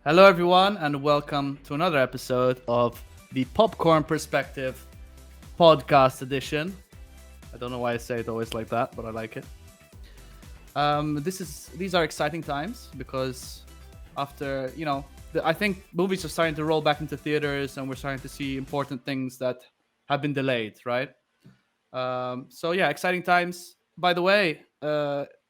Hello, everyone, and welcome to another episode of the Popcorn Perspective podcast edition. I don't know why I say it always like that, but I like it. These are exciting times because after I think movies are starting to roll back into theaters, and we're starting to see important things that have been delayed, right? So yeah, exciting times. By the way,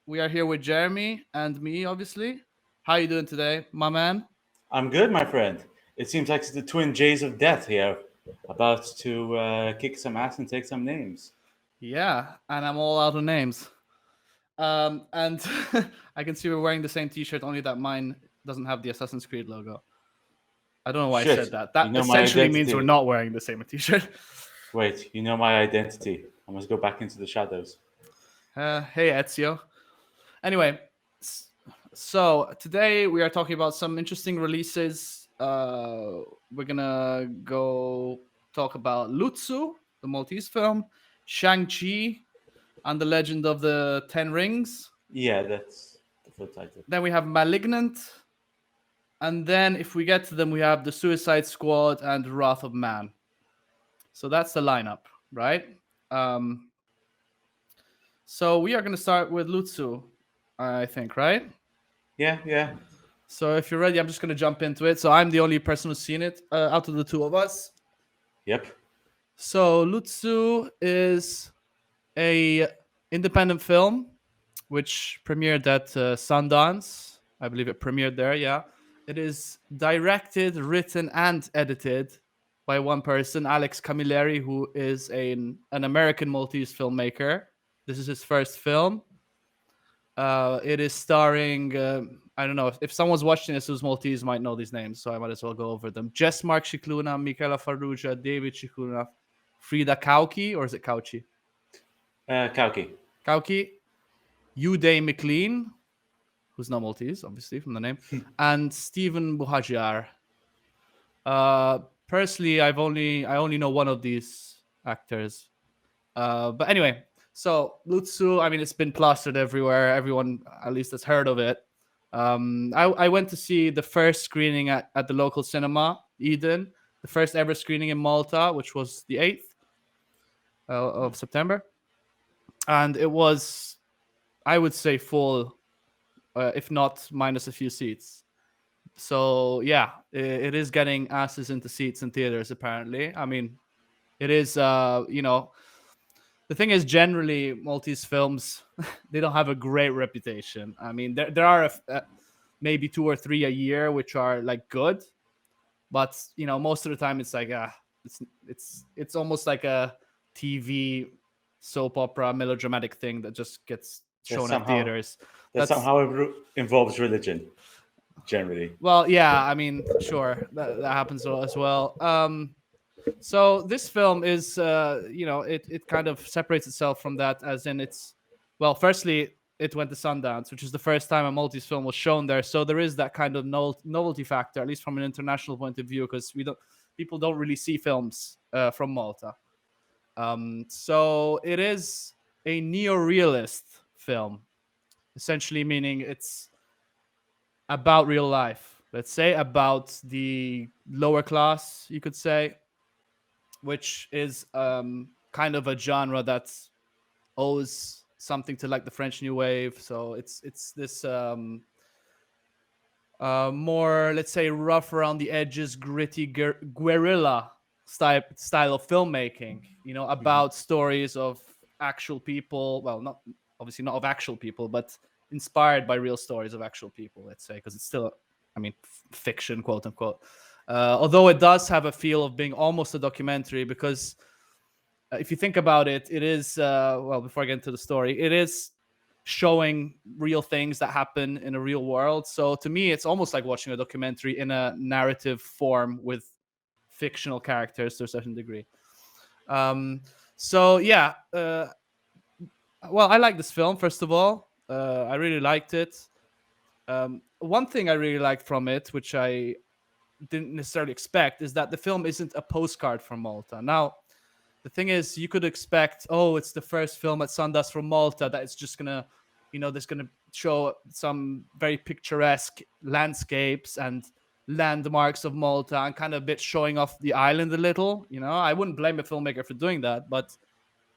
we are here with Jeremy and me, obviously. How are you doing today, my man? I'm good, my friend. It seems like the twin J's of death here, about to kick some ass and take some names. Yeah, and I'm all out of names. And I can see we're wearing the same T-shirt, only that mine doesn't have the Assassin's Creed logo. I don't know why I said Shit, that. you That know my essentially means we're identity. not wearing the same T-shirt. Wait, you know my identity. I must go back into the shadows. Hey, Ezio. Anyway, so today we are talking about some interesting releases. We're gonna go talk about Luzzu, the Maltese film, Shang-Chi, and the Legend of the Ten Rings. Yeah, that's the full title. Then we have Malignant, and then if we get to them, we have the Suicide Squad and Wrath of Man. So that's the lineup, right? Um, so we are going to start with Lutsu, I think, right? Yeah. So if you're ready, I'm just going to jump into it. So I'm the only person who's seen it out of the two of us. Yep. So Lutsu is a independent film which premiered at Sundance. I believe it premiered there. Yeah, it is directed, written, and edited by one person, Alex Camilleri, who is an American Maltese filmmaker. This is his first film. It is starring. I don't know if someone's watching this who's Maltese might know these names, so I might as well go over them. Jess Mark Shikluna, Michaela Farrugia, David Shikluna, Frida Kauki, or is it Kauchi? Kauki. Kauki, Uday McLean, who's not Maltese, obviously from the name, and Stephen Buhagiar. Personally, I only know one of these actors. But anyway, so Lutsu, I mean, it's been plastered everywhere. Everyone at least has heard of it. I went to see the first screening at the local cinema, Eden, the first ever screening in Malta, which was the 8th of September. And it was, I would say, full, if not minus a few seats. So yeah, it is getting asses into seats in theaters. Apparently, I mean, it is. The thing is, generally, Maltese films they don't have a great reputation. I mean, there are maybe two or three a year which are like good, but most of the time it's like it's almost like a TV soap opera melodramatic thing that just gets That shown at somehow theaters. that That's somehow involves religion, generally. Well, yeah, I mean, sure, that happens as well. So this film is, it kind of separates itself from that, as in well, firstly, it went to Sundance, which is the first time a Maltese film was shown there. So there is that kind of novelty factor, at least from an international point of view, because people don't really see films from Malta. So it is a neo-realist film, essentially meaning it's about real life, let's say, about the lower class, you could say, which is kind of a genre that owes something to like the French New Wave. So it's this more, let's say, rough around the edges, gritty guerrilla style of filmmaking. About stories of actual people. Well, not obviously not of actual people, but inspired by real stories of actual people. Let's say, because it's still, I mean, fiction, quote unquote. Although it does have a feel of being almost a documentary, because if you think about it, it is well. Before I get into the story, it is showing real things that happen in a real world. So to me, it's almost like watching a documentary in a narrative form with fictional characters to a certain degree. So yeah, well, I like this film. First of all, I really liked it. One thing I really liked from it, which I didn't necessarily expect, is that the film isn't a postcard from Malta. Now, the thing is, you could expect, oh, it's the first film at Sundance from Malta, that it's just gonna, that's gonna show some very picturesque landscapes and landmarks of Malta and kind of a bit showing off the island a little. You know, I wouldn't blame a filmmaker for doing that, but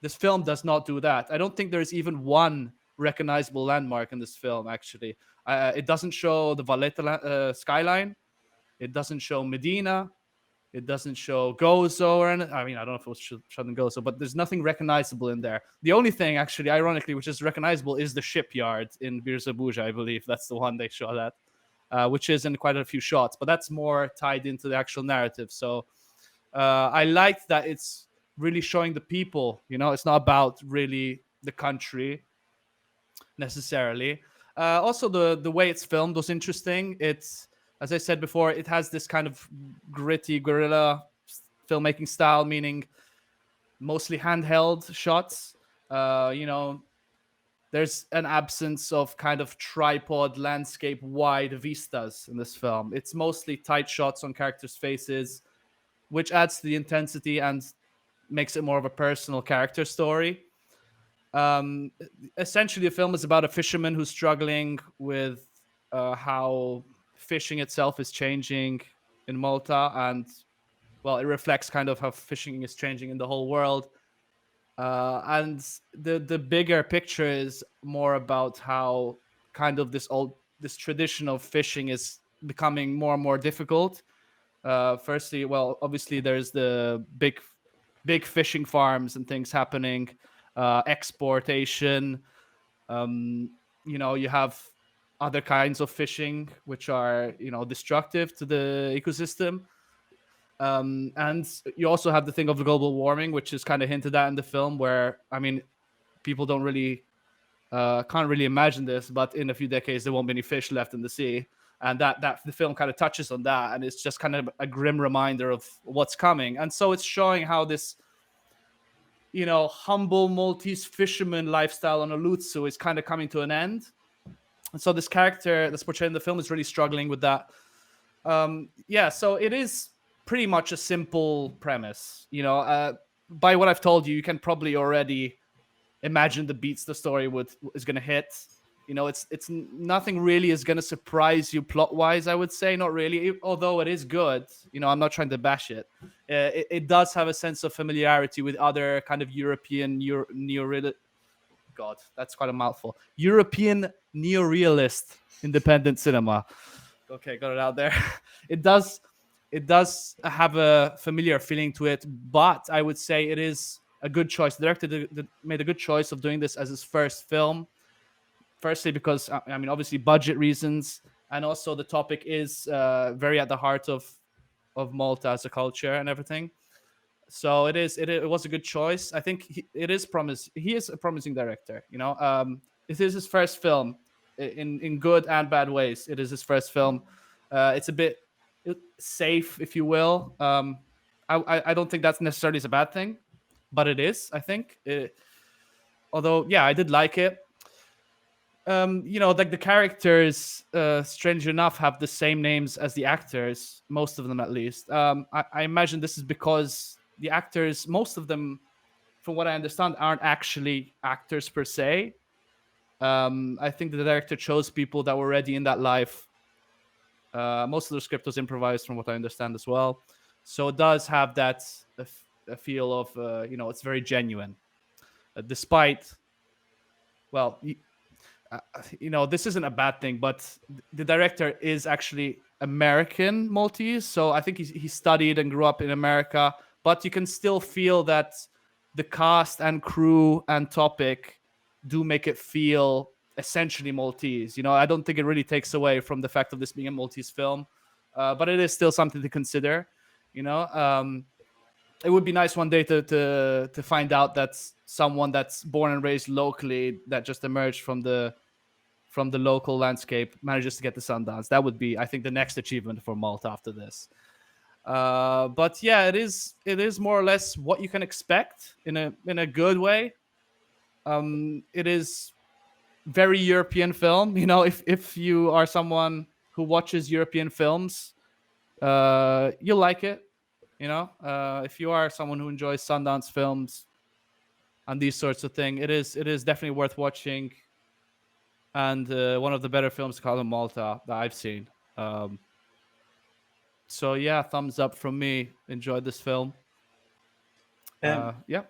this film does not do that. I don't think there's even one recognizable landmark in this film. Actually, it doesn't show the Valletta skyline. It doesn't show Medina. It doesn't show Gozo or anything. I mean, I don't know if it was shot in Gozo, but there's nothing recognizable in there. The only thing, actually, ironically, which is recognizable is the shipyard in Birza I believe. That's the one they shot at, which is in quite a few shots, but that's more tied into the actual narrative. So I liked that it's really showing the people, you know, it's not about really the country necessarily. Also, the way it's filmed was interesting. It's, as I said before, it has this kind of gritty guerrilla filmmaking style, meaning mostly handheld shots. You know, there's an absence of kind of tripod landscape wide vistas in this film. It's mostly tight shots on characters' faces, which adds to the intensity and makes it more of a personal character story. Um, Essentially, the film is about a fisherman who's struggling with how fishing itself is changing in Malta, and well, it reflects kind of how fishing is changing in the whole world. And the bigger picture is more about how kind of this tradition of fishing is becoming more and more difficult. Firstly, well, obviously there's the big fishing farms and things happening, exportation. You know, you have other kinds of fishing which are, you know, destructive to the ecosystem. And you also have the thing of global warming, which is kind of hinted at in the film, where I mean, people don't really can't really imagine this, but in a few decades there won't be any fish left in the sea, and that the film kind of touches on that, and it's just kind of a grim reminder of what's coming. And so it's showing how this, you know, humble Maltese fisherman lifestyle on a Luzzu is kind of coming to an end. And so this character that's portrayed in the film is really struggling with that. Yeah, so it is pretty much a simple premise. You know, by what I've told you, you can probably already imagine the beats the story is going to hit. You know, it's nothing really is going to surprise you plot wise. I would say not really, although it is good. You know, I'm not trying to bash it. It does have a sense of familiarity with other kind of European neo. God, that's quite a mouthful. European neorealist independent cinema. Okay, got it out there. It does have a familiar feeling to it, but I would say it is a good choice. The director made a good choice of doing this as his first film. Firstly, because I mean, obviously budget reasons, and also the topic is very at the heart of Malta as a culture and everything. So it was a good choice. I think he is a promising director. You know, it is his first film in good and bad ways. It is his first film. It's a bit safe, if you will. I don't think that's necessarily a bad thing, but it is. I think. Although, yeah, I did like it. You know, like the characters, strange enough, have the same names as the actors, most of them at least. I imagine this is because the actors, most of them, from what I understand, aren't actually actors per se. I think the director chose people that were already in that life. Most of the script was improvised, from what I understand as well. So it does have that a feel of, you know, it's very genuine, despite, well, you know, this isn't a bad thing, but the director is actually American Maltese, so I think he studied and grew up in America. But you can still feel that the cast and crew and topic do make it feel essentially Maltese. You know, I don't think it really takes away from the fact of this being a Maltese film, but it is still something to consider. You know, it would be nice one day to find out that someone that's born and raised locally, that just emerged from the local landscape, manages to get the Sundance. That would be, I think, the next achievement for Malta after this. But yeah, it is more or less what you can expect in a good way. It is very European film. You know, if you are someone who watches European films, you'll like it. You know, if you are someone who enjoys Sundance films and these sorts of things, it is definitely worth watching, and one of the better films called in Malta that I've seen. So yeah, thumbs up from me. Enjoyed this film. Um, Yeah,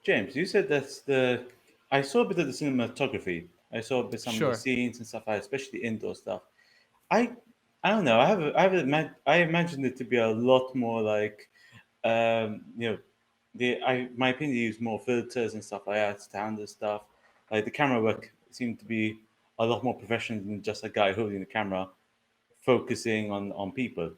James, you said that's the. I saw a bit of the cinematography. I saw a bit some of the sure. scenes and stuff, especially the indoor stuff. I I don't know. I imagined it to be a lot more like, you know, my opinion, they use more filters and stuff like that to handle stuff. Like the camera work seemed to be a lot more professional than just a guy holding the camera, focusing on people.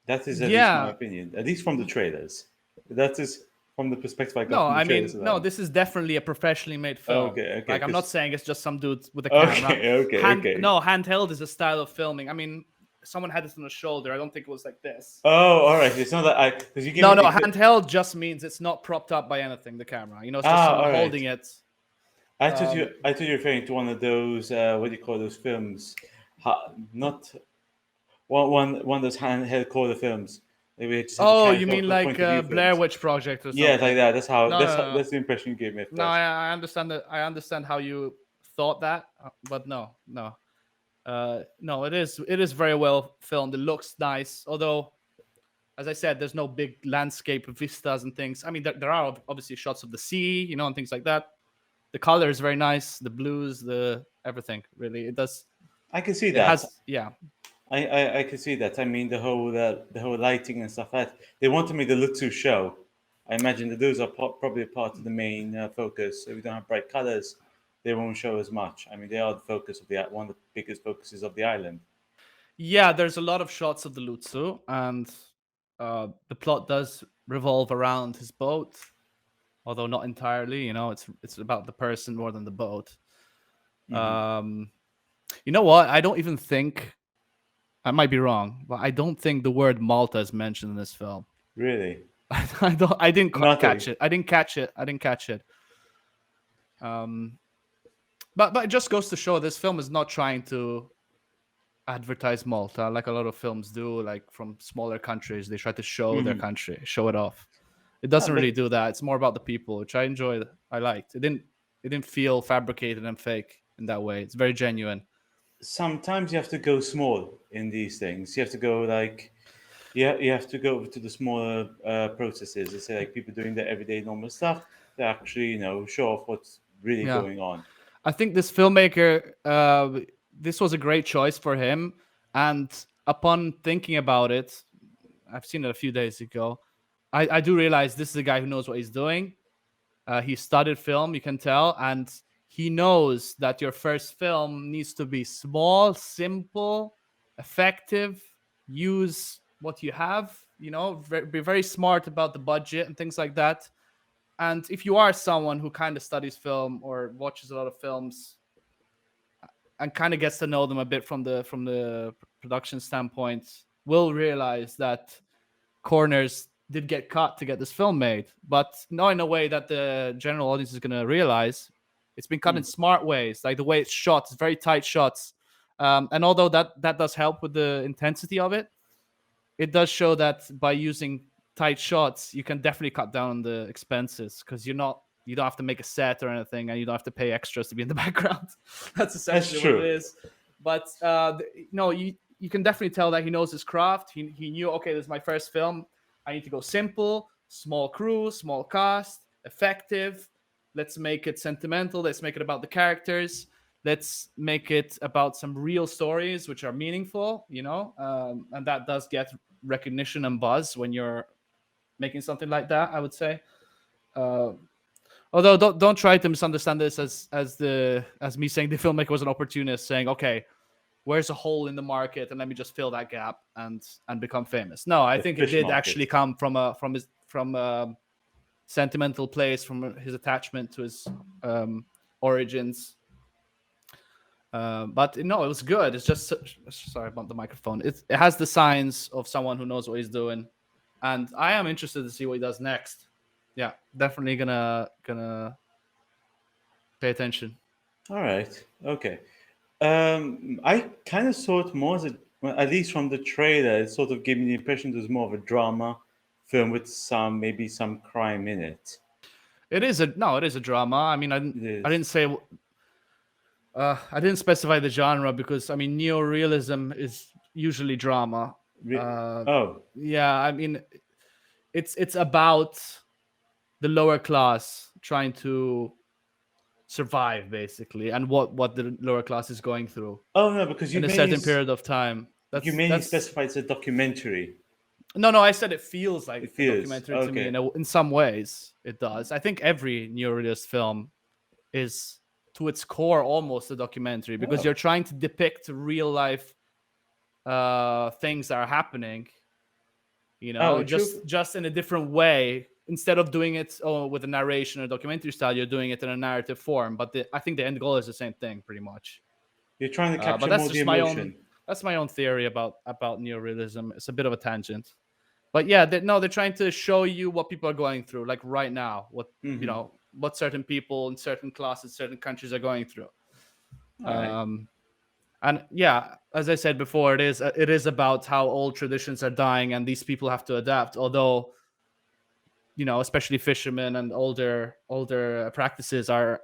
That is at least my Yeah. opinion, at least from the trailers. That is from the perspective I got No, from the I trailers mean, no, alone. this is definitely a professionally made film. Okay, okay, Like, I'm not because saying it's just some dude with a camera. okay, okay, okay. No, handheld is a style of filming. I mean, someone had this on the shoulder. I don't think it was like this. Oh, all right. It's not that I because you gave No, me no, the handheld just means it's not propped up by anything, the camera. It's just ah, someone all right. holding it. I thought you were referring to one of those what do you call those films? Not one of those handheld quarter films. Maybe you just have the Oh, you character mean point like of view Blair films. Witch Project or Yeah, like something? that. No, no, no. That's the impression you gave me at No, first. I understand that. I understand how you thought that, but no, no. No, it is very well filmed. It looks nice, although, as I said, there's no big landscape vistas and things. I mean, there are obviously shots of the sea, and things like that. The color is very nice, the blues, the everything. Really, it does. I can see It that. has, yeah, I can see that. I mean, the whole lighting and stuff like that. They wanted me to look to show. I imagine that those are probably part of the main focus. If we don't have bright colors, they won't show as much. I mean, they are the focus of one of the biggest focuses of the island. yeah. There's a lot of shots of the Lutzu, and the plot does revolve around his boat, although not entirely. It's about the person more than the boat. Hmm. Um, you know what? I don't even think I might be wrong, but I don't think the word Malta is mentioned in this film. Really, I don't. I didn't nothing. catch it. I didn't catch it. I didn't catch it. Um, but it just goes to show this film is not trying to advertise Malta like a lot of films do. Like from smaller countries, they try to show their Hmm. country, show it off. It No, doesn't but really do that. It's more about the people, which I enjoyed. I liked. It didn't feel fabricated and fake in that way. It's very genuine. sometimes you have to go small in these things. You have to go like you have to go to the smaller processes. It's like people doing their everyday normal stuff to actually show off what's really Yeah. going on. I think this filmmaker, this was a great choice for him. And upon thinking about it, I've seen it a few days ago. I do realize this is a guy who knows what he's doing. He studied film, you can tell, and he knows that your first film needs to be small, simple, effective. Use what you have. Be very smart about the budget and things like that. And if you are someone who kind of studies film or watches a lot of films and kind of gets to know them a bit from the production standpoint, will realize that corners did get cut to get this film made, but not in a way that the general audience is going to realize. It's been cut in Mm. smart ways, like the way it's shot. It's very tight shots, and although that does help with the intensity of it, it does show that by using tight shots, you can definitely cut down on the expenses because you don't have to make a set or anything, and you don't have to pay extras to be in the background. That's That's essentially what it true. is. But no, you can definitely tell that he knows his craft. He knew, okay, this is my first film. I need to go simple, small crew, small cast, effective. Let's make it sentimental. Let's make it about the characters. Let's make it about some real stories which are meaningful, and that does get recognition and buzz when you're making something like that, I would say. Uh, Although don't try to misunderstand this as me saying the filmmaker was an opportunist, saying, okay, where's a hole in the market and let me just fill that gap and become famous. No, I The think it fish did actually market. come from a sentimental place, from his attachment to his origins. But no, it was good. It's just sorry about the microphone. It has the signs of someone who knows what he's doing, and I am interested to see what he does next. Yeah, definitely gonna pay attention. All right. Okay. I kind of saw it more as well, at least from the trailer, it sort of gave me the impression it was more of a drama film with maybe some crime in it. It is a no. It is a drama. I mean, It I didn't is. say I didn't specify the genre because I mean neorealism is usually drama. Uh, Oh, yeah, I mean, it's about the lower class trying to survive basically, and what the lower class is going through oh no, because in a certain period of time. you mainly That's specified it's a documentary. No, I said it feels like It a feels documentary to me. okay. In some ways, it does. I think every neorealist film is, to its core, almost a documentary because Oh, you're trying to depict real life things that are happening. oh, Just in a different way. Instead of doing it with a narration or documentary style, you're doing it in a narrative form. But I think the end goal is the same thing, pretty much. you're trying to But capture that's more the just my own. emotion. That's my own theory about neorealism. It's a bit of a tangent. But yeah, no, they're trying to show you what people are going through, like right now, Mm-hmm. what certain people in certain classes, certain countries are going through. All right. Um, and yeah, as I said before, it is about how old traditions are dying, and these people have to adapt. Although, especially fishermen and older practices are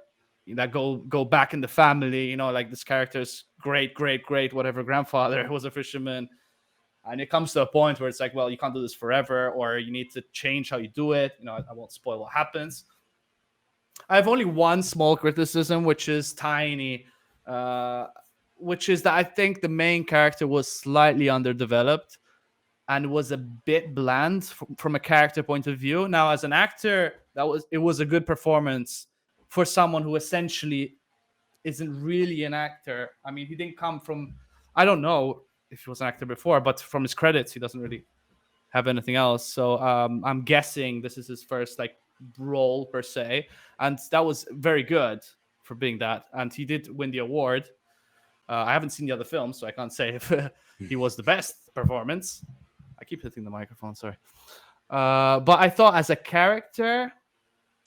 that go back in the family. Like this character's great whatever grandfather was a fisherman, and it comes to a point where it's like, well, you can't do this forever, or you need to change how you do it. I won't spoil what happens. I have only one small criticism, which is tiny, uh, which is that I think the main character was slightly underdeveloped and was a bit bland from a character point of view. Now, as an actor, it was a good performance for someone who essentially isn't really an actor. I mean, he didn't come from, I don't know if he was an actor before, but from his credits, he doesn't really have anything else. So I'm guessing this is his first like role per se, and that was very good for being that. And he did win the award. I haven't seen the other films, so I can't say if he was the best performance. I keep hitting the microphone, sorry. But I thought as a character,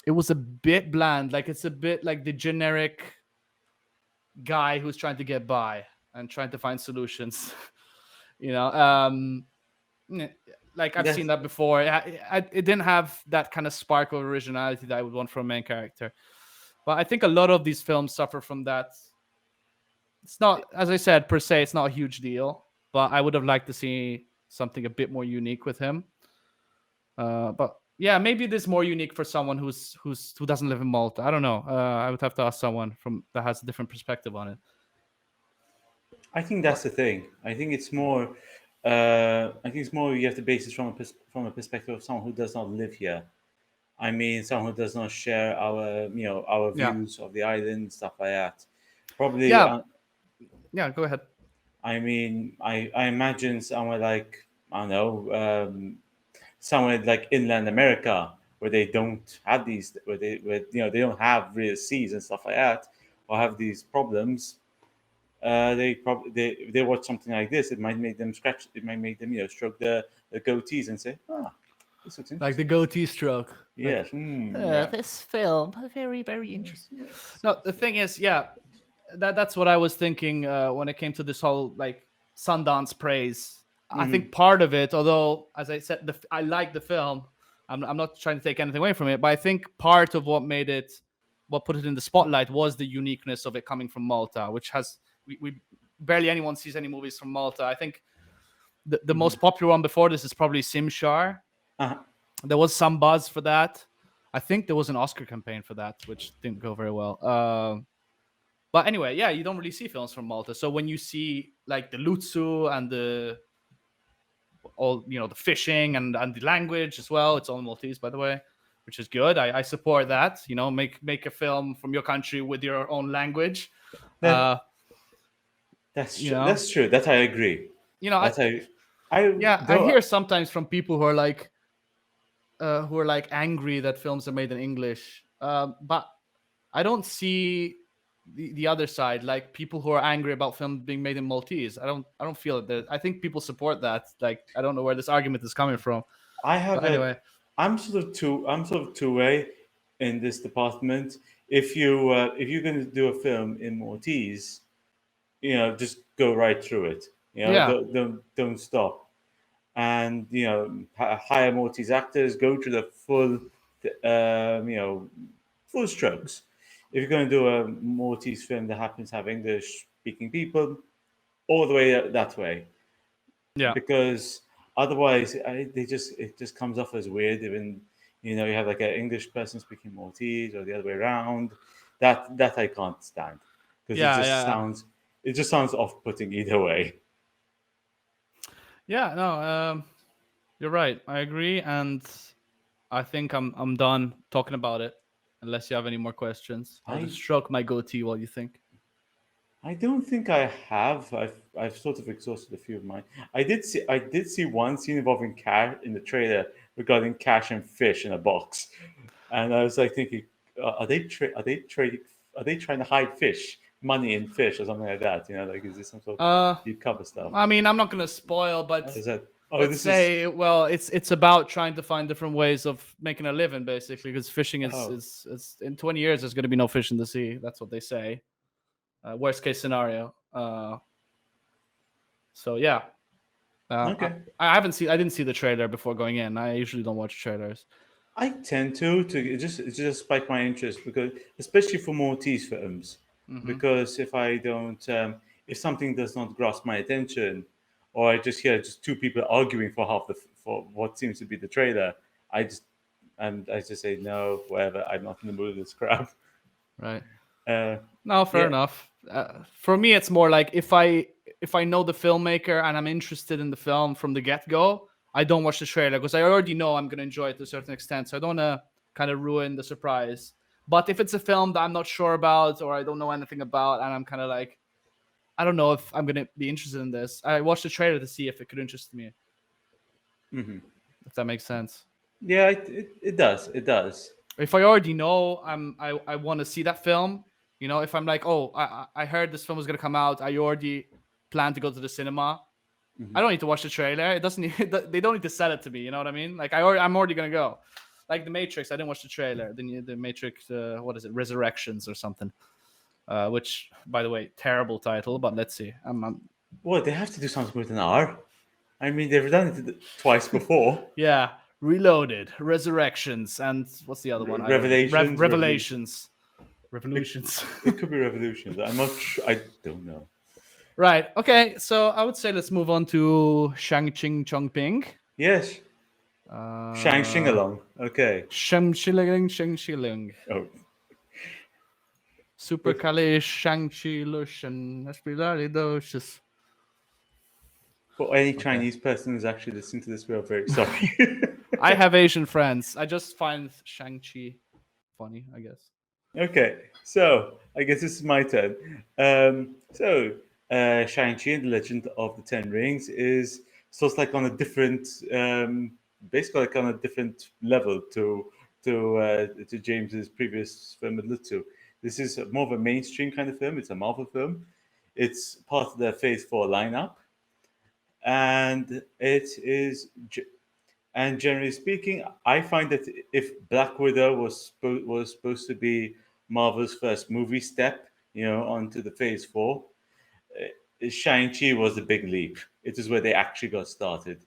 it was a bit bland. Like it's a bit like the generic guy who's trying to get by and trying to find solutions. you know, um, like I've That's seen that before. It didn't have that kind of spark of originality that I would want from a main character. But I think a lot of these films suffer from that. It's not, as I said, per se, it's not a huge deal. But I would have liked to see something a bit more unique with him. But yeah, maybe it is more unique for someone who doesn't live in Malta. I don't know. I would have to ask someone from that has a different perspective on it. I think But that's the thing. I think it's more. I think it's more you have to base it from from a perspective of someone who does not live here. I mean, someone who does not share our our yeah, views of the island, stuff like that. Probably. yeah, yeah. Go ahead. I mean, I imagine somewhere like I don't know, somewhere like inland America where they don't have these, where they don't have real seas and stuff like that, or have these problems. They probably they watch something like this. It might make them scratch. It might make them stroke the goatees and say, ah, this looks Like the interesting. goatee stroke. Yes. Like, Yeah. this film, very, very Yes. interesting. Yes. No, the thing is, yeah, that's what I was thinking when it came to this whole like Sundance praise. I Mm-hmm. think part of it, although as I said, I like the film. I'm not trying to take anything away from it, but I think part of what put it in the spotlight was the uniqueness of it coming from Malta, which has we barely anyone sees any movies from Malta. I think the Mm-hmm. most popular one before this is probably Simshar. Uh, There was some buzz for that. I think there was an Oscar campaign for that, which didn't go very well. But anyway, yeah, you don't really see films from Malta. So when you see like the Luzzu and the fishing and the language as well, it's all Maltese, by the way, which is good. I support that. Make a film from your country with your own language. that Uh, that's you true. know, That's true. That I agree. you know, I, That I yeah, I though hear sometimes from people who are like angry that films are made in English. But I don't see the other side, like people who are angry about films being made in Maltese. I don't feel it. I think people support that. Like I don't know where this argument is coming from. I have But a anyway, I'm sort of two-way in this department. If you're going to do a film in Maltese, just go right through it. yeah, Don't stop. And hire Maltese actors, go through the full strokes. If you're going to do a Maltese film that happens to have English speaking people, all the way that way. Yeah. because otherwise it just comes off as weird. Even you have like an English person speaking Maltese or the other way around. That I can't stand because Yeah, yeah, it just sounds off putting either way. yeah. No, you're right. I agree, and I think I'm done talking about it. Unless you have any more questions, I'll just I stroke my goatee while you think. I don't think I have. I've sort of exhausted a few of mine. I did see one scene involving cash in the trailer regarding cash and fish in a box, and I was like thinking, are they trying to hide fish, money in fish or something like that? Like is this some sort of Uh, deep cover stuff? I mean, I'm not gonna spoil, but Is that oh let's this is say, well, it's about trying to find different ways of making a living, basically, because fishing oh is in 20 years there's gonna be no fish in the sea. That's what they say. Worst case scenario. So yeah, okay. I didn't see the trailer before going in. I usually don't watch trailers. I tend to it just spike my interest because especially for Maltese films Hmm. because if something does not grasp my attention or I just hear just two people arguing for for what seems to be the trailer I just I just say no whatever I'm not in the mood for this crap. Right. uh No, fair yeah. enough. For me, it's more like if I know the filmmaker and I'm interested in the film from the get go, I don't watch the trailer because I already know I'm gonna enjoy it to a certain extent. So I don't wanna kind of ruin the surprise. But if it's a film that I'm not sure about or I don't know anything about, and I'm kind of like, I don't know if I'm gonna be interested in this, I watch the trailer to see if it could interest me. Hmm. If that makes sense. Yeah, it does, it does. If I already know I want to see that film, if I'm like, oh, I heard this film was gonna come out, I already plan to go to the cinema. Hmm. I don't need to watch the trailer. It doesn't. They don't need to sell it to me. You know what I mean? Like I'm already gonna go. Like the Matrix, I didn't watch the trailer. The Matrix, what is it, Resurrections or something? Which, by the way, terrible title. But let's see. Well, they have to do something with an R. I mean they've done it twice before. Yeah, Reloaded, Resurrections, and what's the other one? I don't know. Revelations, revolution. Revelations, It, Revolutions. it could be revolutions. I'm not sure. I don't know. Right. Okay. So I would say let's move on to Shang-Ching Chongping. Yes, Shang Xing Uh, along. Okay. Shang-Chiling, Shang-Chiling. Oh, but Supercalifragilisticexpialidocious. for any Okay. Chinese person who's actually listening to this, we are very sorry. I have Asian friends. I just find Shang-Chi funny, I guess. Okay, so I guess this is my turn. Shang-Chi and the Legend of the Ten Rings is sort of like on a different, basically like on a different level to James's previous film with Luzzu. This is more of a mainstream kind of film. It's a Marvel film. It's part of the Phase Four lineup, and and generally speaking, I find that if Black Widow was supposed to be Marvel's first movie step, onto the Phase Four, Shang-Chi was a big leap. It is where they actually got started.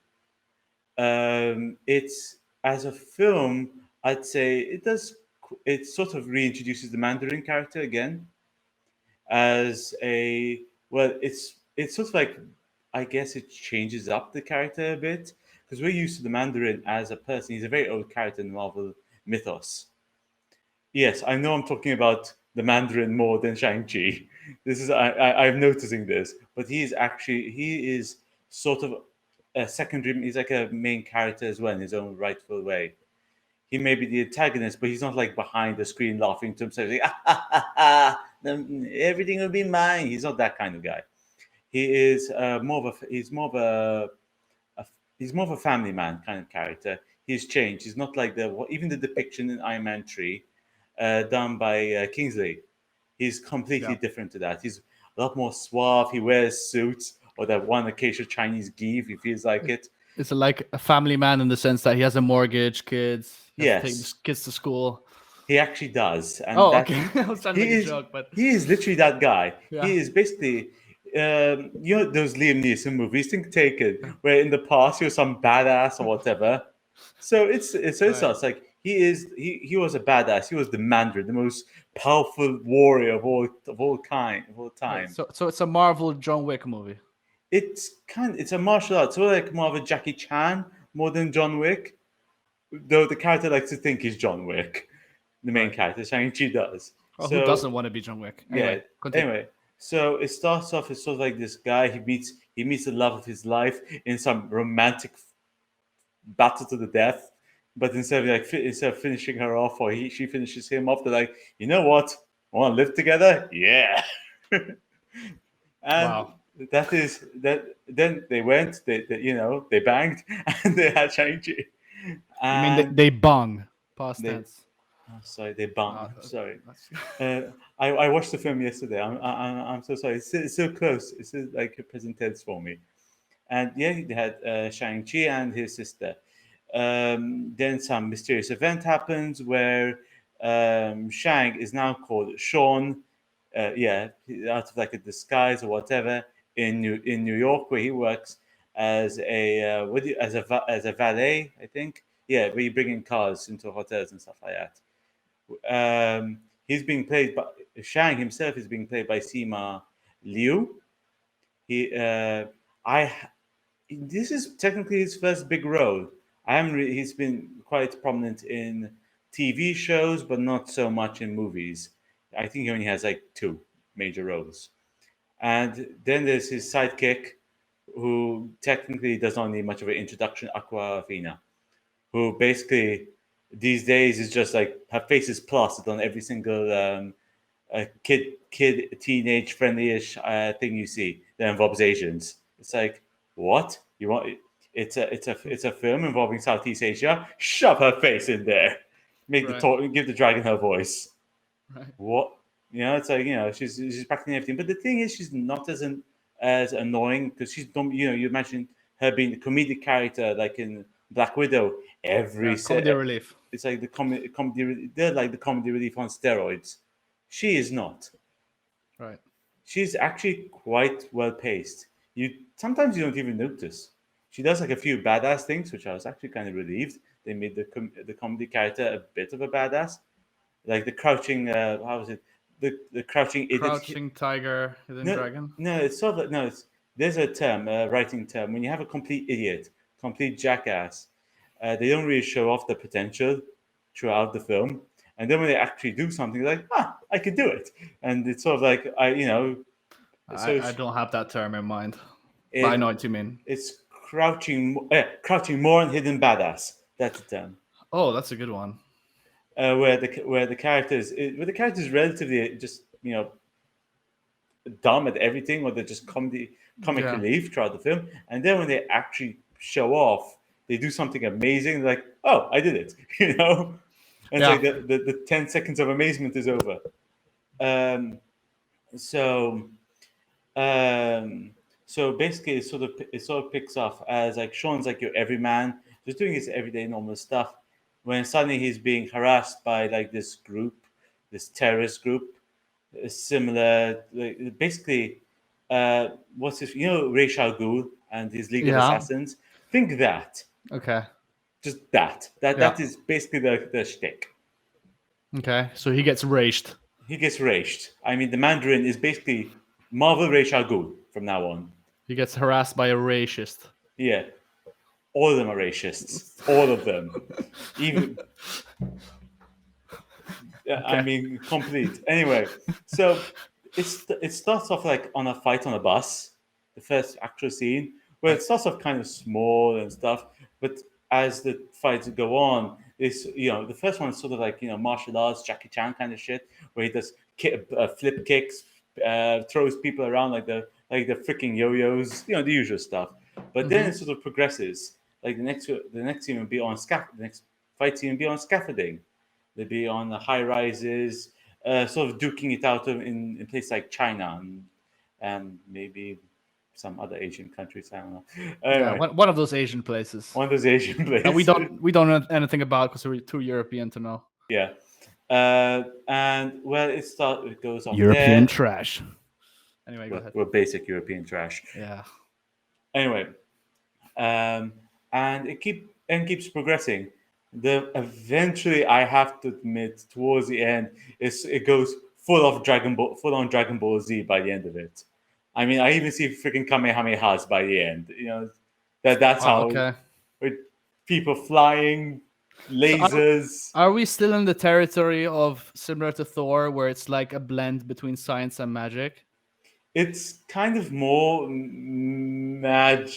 It's as a film, I'd say it sort of reintroduces the Mandarin character again as a well. It's sort of like I guess it changes up the character a bit because we're used to the Mandarin as a person. He's a very old character in the Marvel mythos. Yes, I know I'm talking about the Mandarin more than Shang-Chi. This is I'm noticing this, but he is sort of a secondary. He's like a main character as well in his own rightful way. He may be the antagonist, but he's not like behind the screen laughing to himself, like, everything will be mine. He's not that kind of guy. He is he's more of a he's more of a family man kind of character. He's changed. He's not like even the depiction in Iron Man 3 done by Kingsley. He's completely Yeah. different to that. He's a lot more suave. He wears suits or that one occasional Chinese gi if he feels like it. It's like a family man in the sense that he has a mortgage, kids, has to take Yes, kids to school. he actually does, and Oh, that okay. I was trying to he make a is joke, but he is literally that guy. yeah. He is basically those Liam Neeson movies, think Taken, Yeah. where in the past he was some badass or whatever. So Right. it's like he was a badass. He was the Mandarin, the most powerful warrior of all time. Right. So it's a Marvel John Wick movie. it's a martial art, so like more of a Jackie Chan more than John Wick. Though the character likes to think he's John Wick, the main Right. character Shang-Chi does. Oh, who So doesn't want to be John Wick? yeah. Anyway, continue. Anyway, so it starts off as sort of like this guy he meets the love of his life in some romantic battle to the death. But instead of finishing her off, or she finishes him off, they're like, you know what? Want to live together? Yeah. And Wow. that is that. Then they went. They banged, and they had Shang-Chi. You mean And they bung? Past they tense. sorry, they banged. Uh, I'm sorry. that's Uh, I watched the film yesterday. I'm so sorry. It's so close. It's so, like a present tense for me. And yeah, they had Shang-Chi and his sister. Then some mysterious event happens where Shang is now called Sean, yeah, out of like a disguise or whatever in New York, where he works as a as a valet, I think. Yeah, where you bring in cars into hotels and stuff like that. He's being played by Shang himself is being played by Sima Liu. He I This is technically his first big role. He's been quite prominent in TV shows, but not so much in movies. I think he only has like two major roles. And then there's his sidekick, who technically does not need much of an introduction, Aquafina, who basically these days is just like her face is plastered on every single teenage friendly-ish thing you see that involves Asians. It's like, what you want? It's a film involving Southeast Asia. Shove her face in there. right. Give the dragon her voice. Right. What? It's like she's practicing everything. But the thing is, she's not as annoying because she's dumb. You imagine her being the comedic character like in Black Widow. Yeah. Comedy relief. It's like they're like the comedy relief on steroids. She is not. Right. She's actually quite well paced. You don't even notice. She does like a few badass things, which I was actually kind of relieved. They made the comedy character a bit of a badass, like the crouching. How was it? The crouching idiot. Crouching Tiger, Hidden No, Dragon. no, it's sort of like, no. There's a term, a writing term. When you have a complete idiot, complete jackass, they don't really show off the potential throughout the film. And then when they actually do something, they're like, I could do it. And it's sort of like so I don't have that term in mind, but I it know what you mean. it's crouching more and hidden badass. That's the term. Oh, that's a good one. Where the character is relatively just dumb at everything, or they're just comic Yeah. relief throughout the film. And then when they actually show off, they do something amazing. Like, oh, I did it, And it's Yeah. like the 10 seconds of amazement is over. Um, so um, so basically, it sort of picks off as like Sean's like your everyman, just doing his everyday normal stuff. When suddenly he's being harassed by like this group, this terrorist group, similar, like, basically, what's his, Ray Ghul and his League of Yeah. Assassins. Think that, Okay. just that. That Yeah. that is basically the shtick. Okay. So he gets raged. He gets raged. I mean, the Mandarin is basically Marvel Ray Ghul from now on. He gets harassed by a racist. Yeah, all of them are racists. All of them. Even I Okay. mean, complete. Anyway, so it starts off like on a fight on a bus, the first actual scene, where Right. it starts off kind of small and stuff, but as the fights go on, the first one is sort of like martial arts, Jackie Chan kind of shit, where he does flip kicks, throws people around like the freaking yo-yos, the usual stuff. But then Mm-hmm. it sort of progresses. Like the next scene will be on the next fight scene will be on scaffolding. They'd be on the high rises, sort of duking it out in places like China and maybe some other Asian countries. I don't know. Yeah. Anyway, One of those Asian places one of those Asian that we places. don't know anything about because we're too European to know. Yeah. And well, it goes off European there. trash. Anyway, go We're, ahead. we're basic European trash. Yeah. Anyway, um, and keeps progressing. The eventually, I have to admit, towards the end, it goes full on Dragon Ball Z by the end of it. I mean, I even see freaking Kamehamehas by the end. That's Oh, how okay. with people flying, So lasers. are we still in the territory of similar to Thor, where it's like a blend between science and magic? It's kind of more magic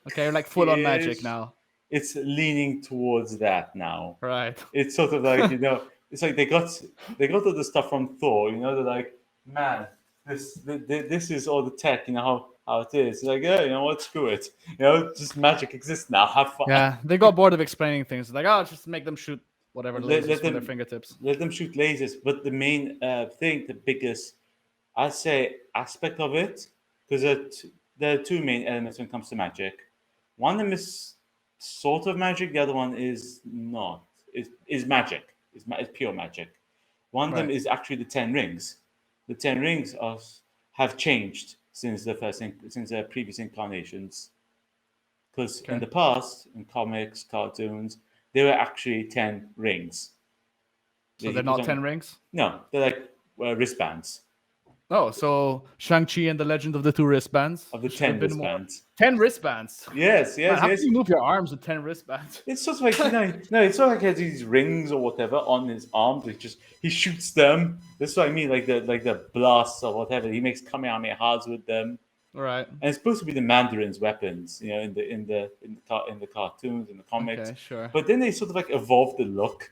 Okay, like full on magic ish. now. It's leaning towards that now. Right. It's sort of like it's like they got all the stuff from Thor. They're like, man, this is all the tech. How it is. Like, yeah, you know what? Screw it. Just magic exists now. Have fun. Yeah, they got bored of explaining things. Like, oh, just make them shoot whatever let, lasers let from their them fingertips. let them shoot lasers. But the main thing, the biggest, I'd say, aspect of it, because there are two main elements when it comes to magic. One of them is sort of magic. The other one is not. Is magic. Is pure magic. One of them Right. is actually the Ten Rings. The Ten Rings have changed since since their previous incarnations. Because in Okay. the past, in comics, cartoons, they were actually 10 rings So that you they're put not on. 10 rings? No, they're like wristbands Oh, so Shang-Chi and the Legend of the Two Wristbands of the should have ten been more. wristbands. 10 wristbands. Yes, Man, yes, how can yes. you move your arms with 10 wristbands? It's just like no, it's not like he has these rings or whatever on his arms. He shoots them. That's what I mean, like the blasts or whatever. He makes kamehamehas with them, All right. and it's supposed to be the Mandarin's weapons. In the cartoons, in the comics. Okay, sure. But then they sort of like evolved the look.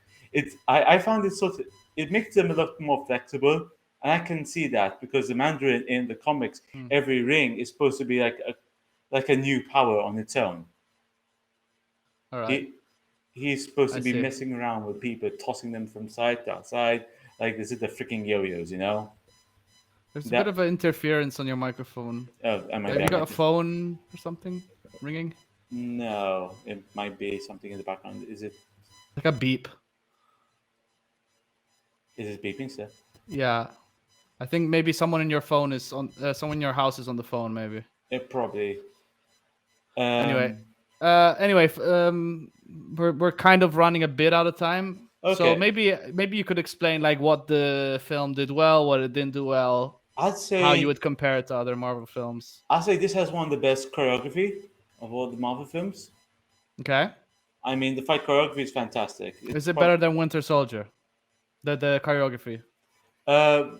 I found it makes them a lot more flexible, and I can see that because the Mandarin in the comics, Hmm. every ring is supposed to be like a new power on its own. All right. He he's supposed I to be see. messing around with people, tossing them from side to side, like this is the freaking yo-yos. There's a bit That of an interference on your microphone. I might Have be, you I got a might be. phone or something ringing? No, it might be something in the background. Like a beep. Is it beeping still? Yeah. I think maybe someone in your phone is on. Someone in your house is on the phone. Maybe. It probably. Anyway. Um. Anyway. We're kind of running a bit out of time. So Okay, maybe you could explain like what the film did well, what it didn't do well, I'd how you say would compare it to other Marvel films. I'd say this has one of the best choreography of all the Marvel films. Okay. I mean, the fight choreography is fantastic. Is it better than Winter Soldier? The choreography. Uh,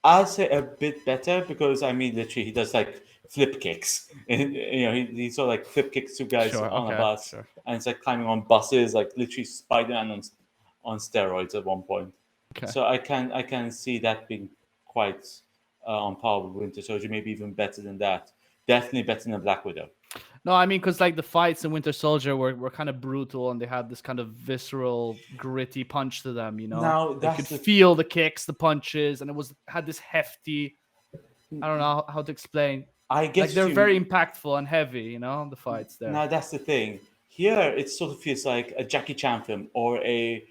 I'll say a bit better because I mean, literally, he does like flip kicks, and he sort of like flip kicks two guys Sure. on a Okay. bus, Sure. and it's like climbing on buses, like literally Spider-Man on steroids at one point. Okay. So I can see that being quite on par with Winter Soldier, maybe even better than that. Definitely better than Black Widow. No, I mean, because like the fights in Winter Soldier were kind of brutal and they had this kind of visceral, gritty punch to them. Now They could that's the feel the kicks, the punches, and it had this hefty. I don't know how to explain. I Like guess they're you. very impactful and heavy. The fights there. Now that's the thing. Here, it sort of feels like a Jackie Chan film or a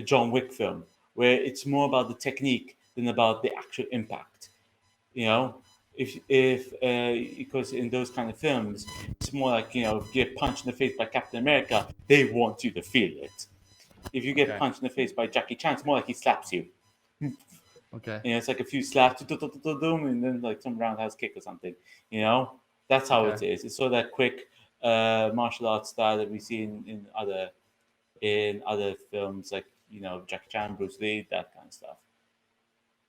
John Wick film, where it's more about the technique than about the actual impact. You know, if because in those kind of films, it's more like get punched in the face by Captain America, they want you to feel it. If you get Okay. punched in the face by Jackie Chan, it's more like he slaps you. Okay. It's like a few slaps, and then like some roundhouse kick or something. You know, that's how Okay. it is. It's sort of that quick martial arts style that we see in other films, like Jackie Chan, Bruce Lee, that kind of stuff.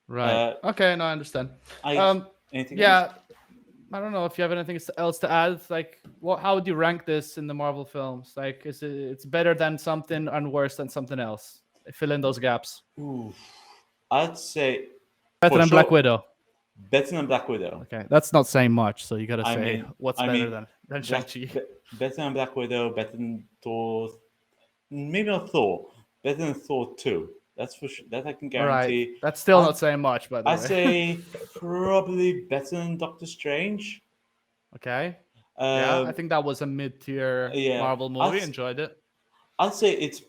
Right. Uh, Okay. No, I understand. I Um. Anything else? Yeah. I don't know if you have anything else to add. Like, how would you rank this in the Marvel films? Like, it's better than something and worse than something else? Fill in those gaps. Ooh, I'd say Better for than Black sure Widow. better than Black Widow. Okay, that's not saying much. So you gotta I say mean, what's I better mean, than Shang Chi. better than Black Widow, better than Thor. Maybe not Thor. Better than Thor 2. That's for sure. That I can All right, guarantee. that's still I'd not saying much, by the I way. say probably better than Doctor Strange. Okay, yeah, I Um, think that was a mid-tier yeah, Marvel movie. Enjoyed it. I'd say it's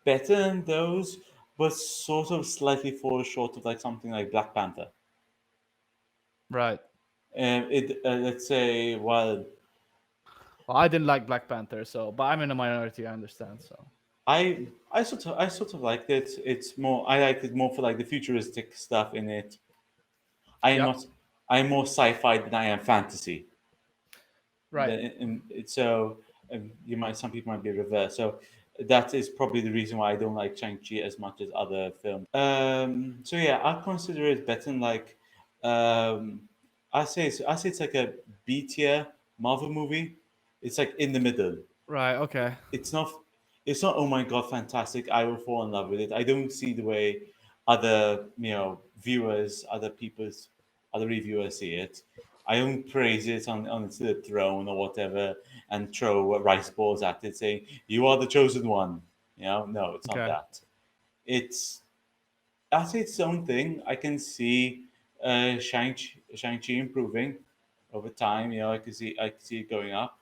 better than those, but sort of slightly falls short of like something like Black Panther. Right. Let's say, well, Well, I didn't like Black Panther, so but I'm in a minority. I understand. So I sort of liked it. I liked it more for like the futuristic stuff in it. I am yep. not I'm more sci-fi than I am fantasy. Right. So you might some people might be reversed. So that is probably the reason why I don't like Shang-Chi as much as other films. So yeah, I consider it better than like um, I say it's like a B tier Marvel movie. It's like in the middle. Right. Okay. It's not oh my god fantastic, I will fall in love with it. I don't see the way other viewers, other reviewers see it. I don't praise it onto the throne or whatever and throw rice balls at it saying you are the chosen one. No, it's not Okay. that. It's I'd say it's its own thing. I can see Shang-Chi improving over time. I can see it going up.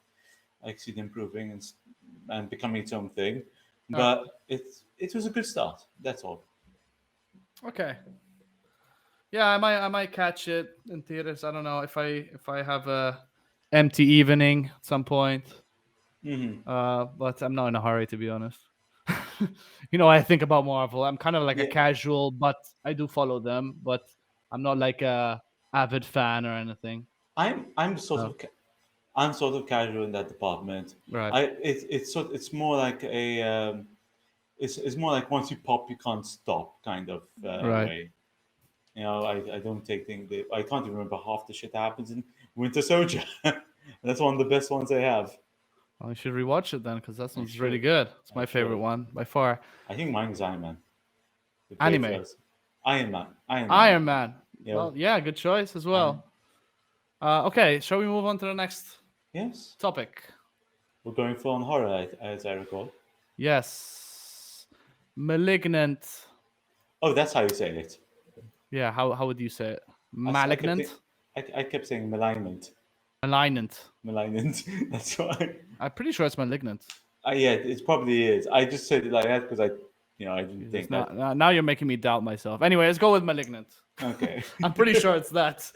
I see it improving and becoming its own thing. All right. But it was a good start. That's all. Okay. Yeah, I might catch it in theaters. I don't know if I have a empty evening at some point. Hmm. But I'm not in a hurry to be honest. I think about Marvel. I'm kind of like a Yeah, casual, but I do follow them. But I'm not like a avid fan or anything. I'm Oh, I'm sort of casual in that department. right, It's more like it's more like once you pop you can't stop kind of right. way. I don't take things. I can't even remember half the shit that happens in Winter Soldier. That's one of the best ones I have. Well, I should rewatch it then because that I one's really should. good. It's I my favorite should. one by far. I think mine is Iron Man. The great Anime, first. Iron Man. Iron Man. Iron Man. You know, Well, yeah, good choice as Iron. well. Okay, shall we move on to the next Yes. topic? We're going full on horror, as I recall. Yes, Malignant. Oh, that's how you say it. Yeah, how would you say it? I kept saying, Malignant, I kept saying malignant. malignant. Malignant. That's why. I'm pretty sure it's malignant. Yeah, it probably is. I just said it like that because I didn't Jesus, think that. now you're making me doubt myself. Anyway, let's go with malignant. Okay. I'm pretty sure it's that.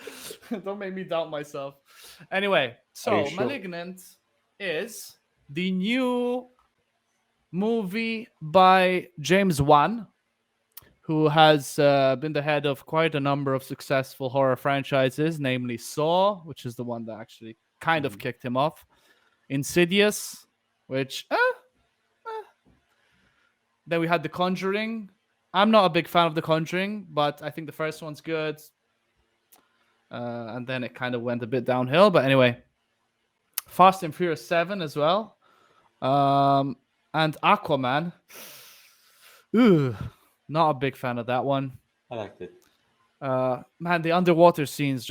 Don't make me doubt myself. Anyway, Are you so sure? Malignant is the new movie by James Wan, who has been the head of quite a number of successful horror franchises, namely Saw, which is the one that actually kind of Mhm. kicked him off, Insidious, which then we had The Conjuring. I'm not a big fan of The Conjuring, but I think the first one's good. And then it kind of went a bit downhill. But anyway, Fast and Furious 7 as well. Um, and Aquaman. Ooh, not a big fan of that one. I liked it. Man, the underwater scenes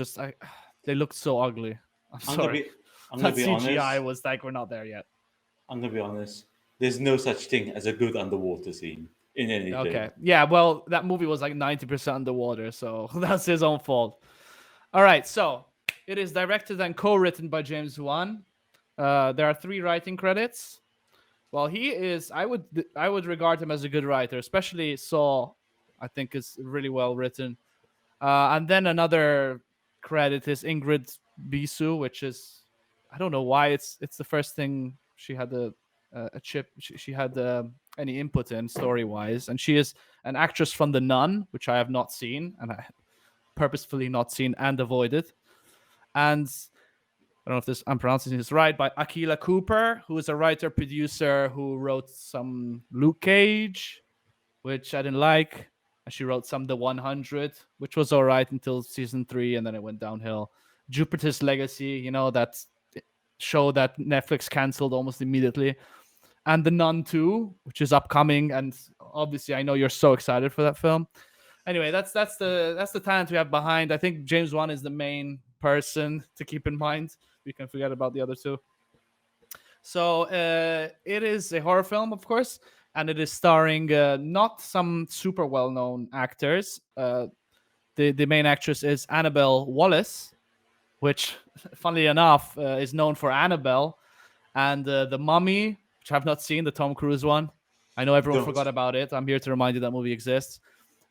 they looked so ugly. I'm I'm gonna sorry. be I'm gonna That be CGI honest. was like, we're not there yet. I'm gonna be honest. There's no such thing as a good underwater scene in anything. Okay. Yeah, well, that movie was like 90% underwater, so that's his own fault. All right, so it is directed and co-written by James Wan. There are 3 writing credits. Well, he is. I would regard him as a good writer, especially Saw. I think is really well written. And then another credit is Ingrid Bisu, which is I don't know why it's the first thing she had a chip she had any input in story wise, and she is an actress from The Nun, which I have not seen, and I purposefully not seen and avoided. And I don't know if this I'm pronouncing this right, by Akila Cooper, who is a writer producer who wrote some Luke Cage, which I didn't like. And she wrote some The 100, which was all right until season 3, and then it went downhill. Jupiter's Legacy, that show that Netflix canceled almost immediately. And The Nun 2, which is upcoming, and obviously I know you're so excited for that film. Anyway, that's the talent we have behind. I think James Wan is the main person to keep in mind. We can forget about the other two. So it is a horror film, of course, and it is starring not some super well-known actors. The main actress is Annabelle Wallis, which, funnily enough, is known for Annabelle and The Mummy, which I've not seen, the Tom Cruise one. I know everyone Don't. forgot about it. I'm here to remind you that movie exists.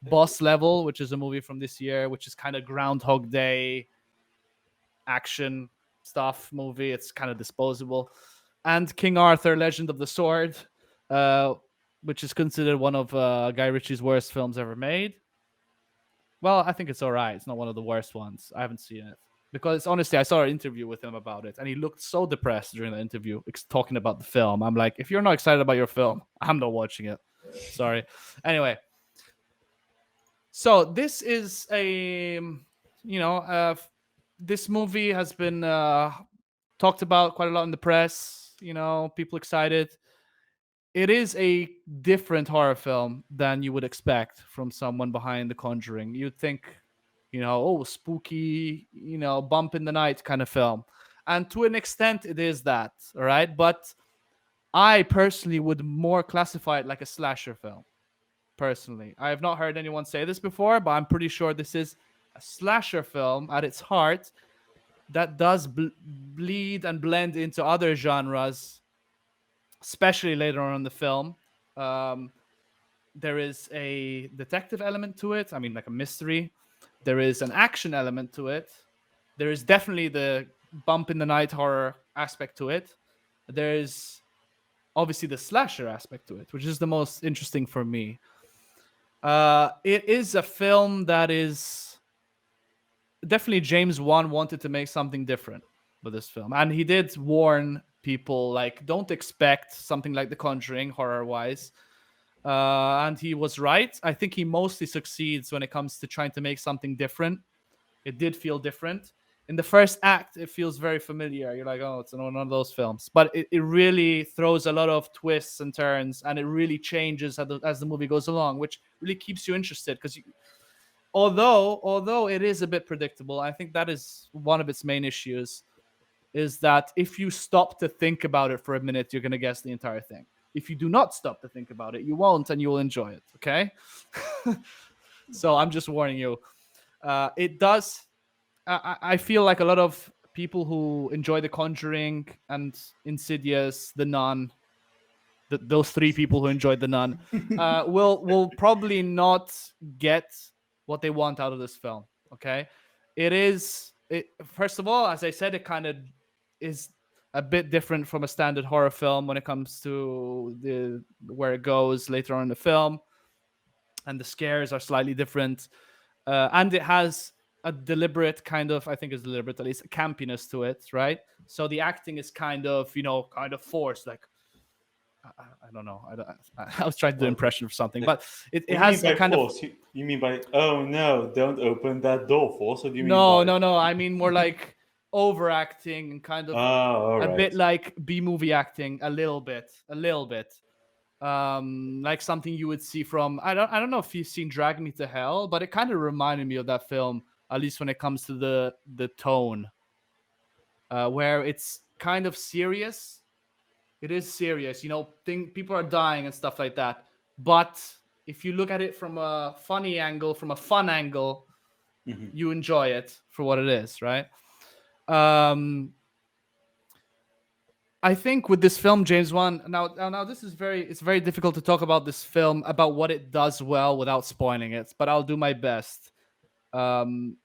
Boss Level, which is a movie from this year, which is kind of Groundhog Day action stuff movie. It's kind of disposable. And King Arthur, Legend of the Sword, uh, which is considered one of Guy Ritchie's worst films ever made. Well, I think it's all right. It's not one of the worst ones. I haven't seen it because honestly, I saw an interview with him about it, and he looked so depressed during the interview, talking about the film. I'm like, if you're not excited about your film, I'm not watching it. Sorry. Anyway, so this is a, this movie has been talked about quite a lot in the press. People excited. It is a different horror film than you would expect from someone behind The Conjuring. You'd think, oh, spooky, bump in the night kind of film. And to an extent, it is that, all right? But I personally would more classify it like a slasher film, personally. I have not heard anyone say this before, but I'm pretty sure this is a slasher film at its heart that does bleed and blend into other genres, especially later on in the film. Um, there is a detective element to it. I mean, like a mystery. There is an action element to it. There is definitely the bump in the night horror aspect to it. There's obviously the slasher aspect to it, which is the most interesting for me. It is a film that is definitely James Wan wanted to make something different with this film, and he did warn people like, don't expect something like The Conjuring horror wise. And he was right. I think he mostly succeeds when it comes to trying to make something different. It did feel different. In the first act, it feels very familiar. You're like, oh, it's one of those films. But it really throws a lot of twists and turns, and it really changes as the movie goes along, which really keeps you interested. Because although it is a bit predictable, I think that is one of its main issues, is that if you stop to think about it for a minute, you're going to guess the entire thing. If you do not stop to think about it, you won't, and you will enjoy it. Okay. So I'm just warning you. It does. I feel like a lot of people who enjoy The Conjuring and Insidious, The Nun, those three people who enjoyed The Nun, will probably not get what they want out of this film. Okay, it is. First of all, as I said, it kind of is a bit different from a standard horror film when it comes to the where it goes later on in the film, and the scares are slightly different, and it has a deliberate kind of, I think it's deliberate at least, campiness to it, right? So the acting is kind of, kind of forced, like I don't know. I was trying to do an Well, impression of something, like, but it what do you mean has a by kind of, force? You mean by, oh no, don't open that door, force? Or do you mean no, by, no, no. I mean more like overacting and kind oh, of all a right. bit like B movie acting, a little bit. Like something you would see from, I don't know if you've seen Drag Me to Hell, but it kind of reminded me of that film, at least when it comes to the tone, where it's kind of serious. It is serious, people are dying and stuff like that. But if you look at it from a funny angle, from a fun angle, Mhm. you enjoy it for what it is, right? Um, I think with this film, James Wan. Now, this is it's very difficult to talk about this film, about what it does well without spoiling it, but I'll do my best. Um,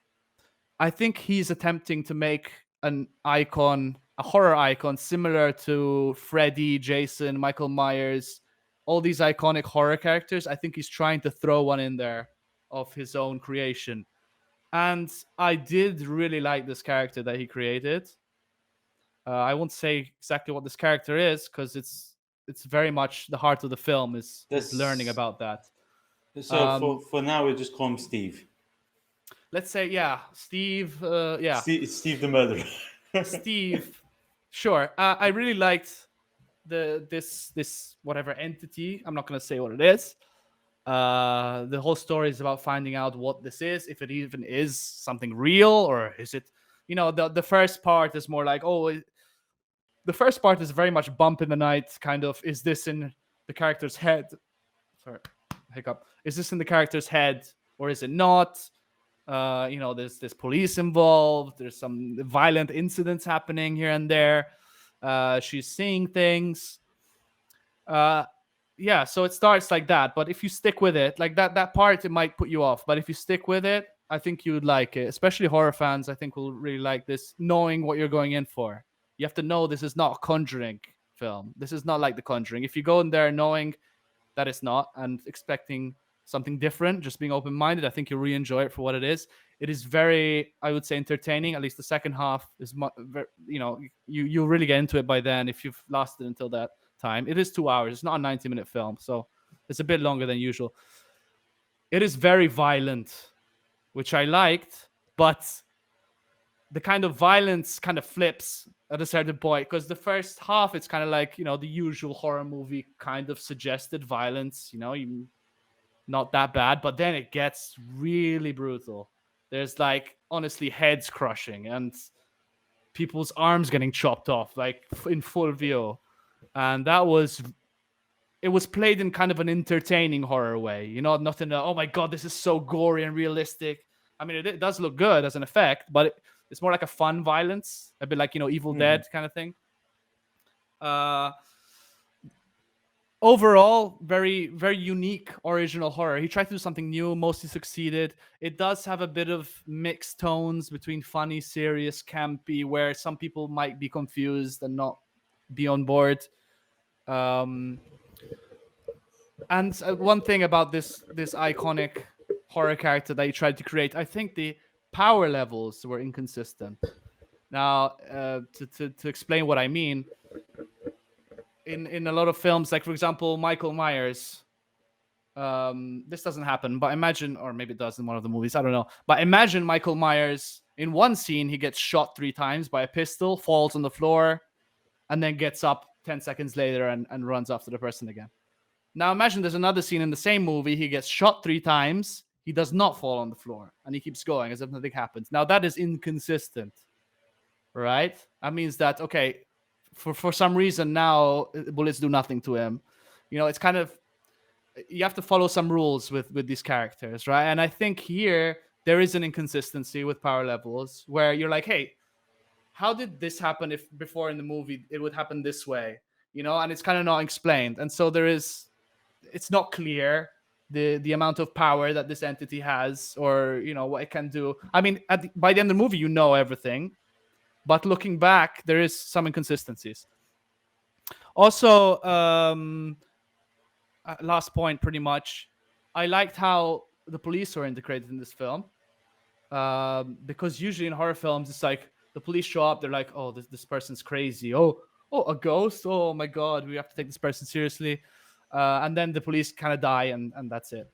I think he's attempting to make an icon, a horror icon, similar to Freddy, Jason, Michael Myers, all these iconic horror characters. I think he's trying to throw one in there of his own creation. And I did really like this character that he created. I won't say exactly what this character is because it's very much the heart of the film is learning This, about that. so Um, for now, we just call him Steve. let's say, yeah, Steve. Yeah, Steve the murderer. Steve. Sure. I really liked this whatever entity. I'm not gonna say what it is. The whole story is about finding out what this is, if it even is something real, or is it. The first part is more like, the first part is very much bump in the night, kind of. Is this in the character's head? Sorry, hiccup. Is this in the character's head, or is it not? There's police involved. There's some violent incidents happening here and there. She's seeing things. Uh, yeah, so it starts like that. But if you stick with it, like that part, it might put you off. But if you stick with it, I think you would like it. Especially horror fans, I think will really like this, knowing what you're going in for. You have to know this is not a Conjuring film. This is not like The Conjuring. If you go in there knowing that it's not and expecting something different, just being open-minded, I think you'll really enjoy it for what it is. It is very, I would say, entertaining. At least the second half is, you really get into it by then if you've lasted until that time. It is 2 hours. It's not a 90-minute film, so it's a bit longer than usual. It is very violent, which I liked, but the kind of violence kind of flips at a certain point, because the first half it's kind of like, the usual horror movie kind of suggested violence, not that bad, but then it gets really brutal. There's like honestly heads crushing and people's arms getting chopped off like in full view, and it was played in kind of an entertaining horror way, nothing. Oh my god, this is so gory and realistic. I mean, it does look good as an effect, but it's more like a fun violence, a bit like Evil Dead kind of thing. Overall, very very unique original horror. He tried to do something new, mostly succeeded. It does have a bit of mixed tones between funny, serious, campy, where some people might be confused and not be on board. And one thing about this iconic horror character that he tried to create, I think the power levels were inconsistent. Now, to explain what I mean, in a lot of films, like for example, Michael Myers, this doesn't happen, but imagine, or maybe it does in one of the movies, I don't know. But imagine Michael Myers in one scene, he gets shot 3 times by a pistol, falls on the floor, and then gets up 10 seconds later and runs after the person again. Now imagine there's another scene in the same movie, he gets shot 3 times, he does not fall on the floor, and he keeps going as if nothing happens. Now that is inconsistent, right? That means that, okay, for some reason now bullets do nothing to him. It's kind of, you have to follow some rules with these characters, right? And I think here there is an inconsistency with power levels where you're like, hey, how did this happen if before in the movie it would happen this way? And it's kind of not explained. And so it's not clear the amount of power that this entity has, or what it can do. I mean, by the end of the movie, everything, but looking back, there is some inconsistencies. Also, last point, pretty much, I liked how the police were integrated in this film, because usually in horror films, it's like the police show up, they're like, oh, this person's crazy. Oh, a ghost. Oh my god, we have to take this person seriously. And then the police kind of die, and that's it.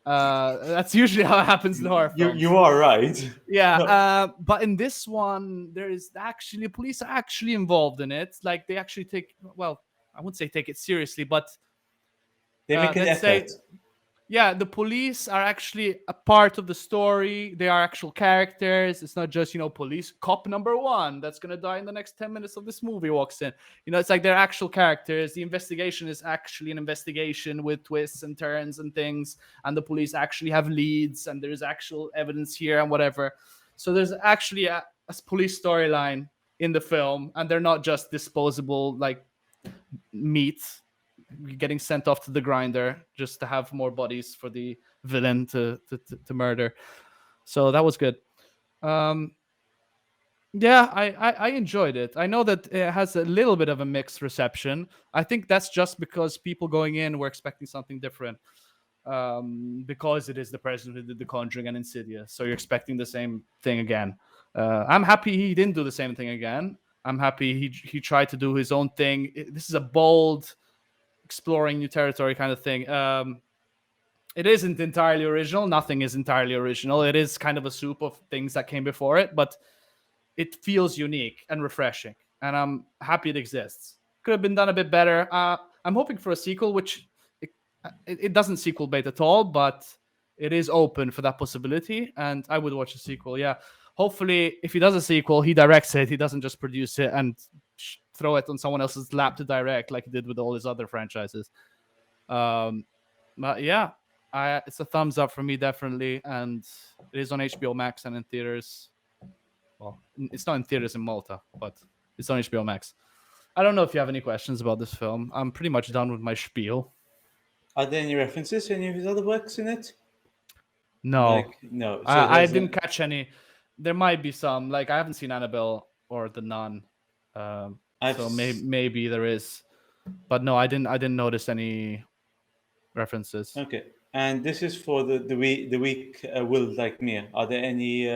That's usually how it happens in horror films. You are right. Yeah, No, but in this one, there is actually police are actually involved in it. Like they actually take, well, I wouldn't say take it seriously, but they make an let's effort. say, yeah, the police are actually a part of the story. They are actual characters. It's not just, police cop number 1 that's going to die in the next 10 minutes of this movie walks in. It's like they're actual characters. The investigation is actually an investigation with twists and turns and things. And the police actually have leads, and there's actual evidence here and whatever. So there's actually a police storyline in the film, and they're not just disposable, like, meat getting sent off to the grinder just to have more bodies for the villain to murder. So that was good. Yeah, I enjoyed it. I know that it has a little bit of a mixed reception. I think that's just because people going in were expecting something different, because it is the person who did The Conjuring and Insidious, so you're expecting the same thing again. I'm happy he didn't do the same thing again. I'm happy he tried to do his own thing. This is a bold, exploring new territory kind of thing. It isn't entirely original. Nothing is entirely original. It is kind of a soup of things that came before it, but it feels unique and refreshing, and I'm happy it exists. Could have been done a bit better. I'm hoping for a sequel, which it doesn't sequel bait at all, but it is open for that possibility, and I would watch a sequel. Yeah, hopefully, if he does a sequel, he directs it. He doesn't just produce it and throw it on someone else's lap to direct like he did with all his other franchises. But yeah, it's a thumbs up for me, definitely, and it is on HBO Max and in theaters. Well, it's not in theaters in Malta, but it's on HBO Max. I don't know if you have any questions about this film. I'm pretty much done with my spiel. Are there any references to any of his other works in it? No, Like, no. So I there's didn't catch any. There might be some. Like I haven't seen Annabelle or The Nun, I've so maybe there is, but no, I didn't notice any references. okay. And this is for the weak willed like me. Are there any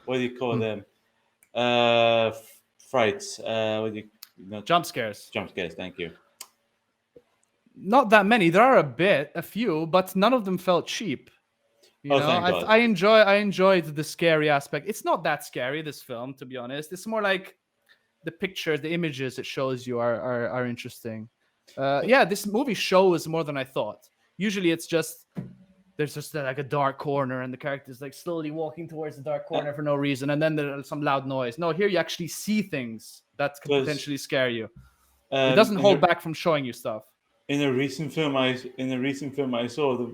what do you call Hmm. them? Frights. What do you not Jump scares. jump scares? Thank you. Not that many. There are a few, but none of them felt cheap. You Oh, know, thank God. I enjoyed the scary aspect. It's not that scary, this film, to be honest. It's more like the pictures, the images it shows you are interesting. So, Yeah, this movie shows more than I thought. Usually, it's just there's just like a dark corner, and the character's like slowly walking towards the dark uh, corner for no reason, and then there's some loud noise. No, here you actually see things that could because potentially scare you. It doesn't in hold back from showing you stuff. a recent film I saw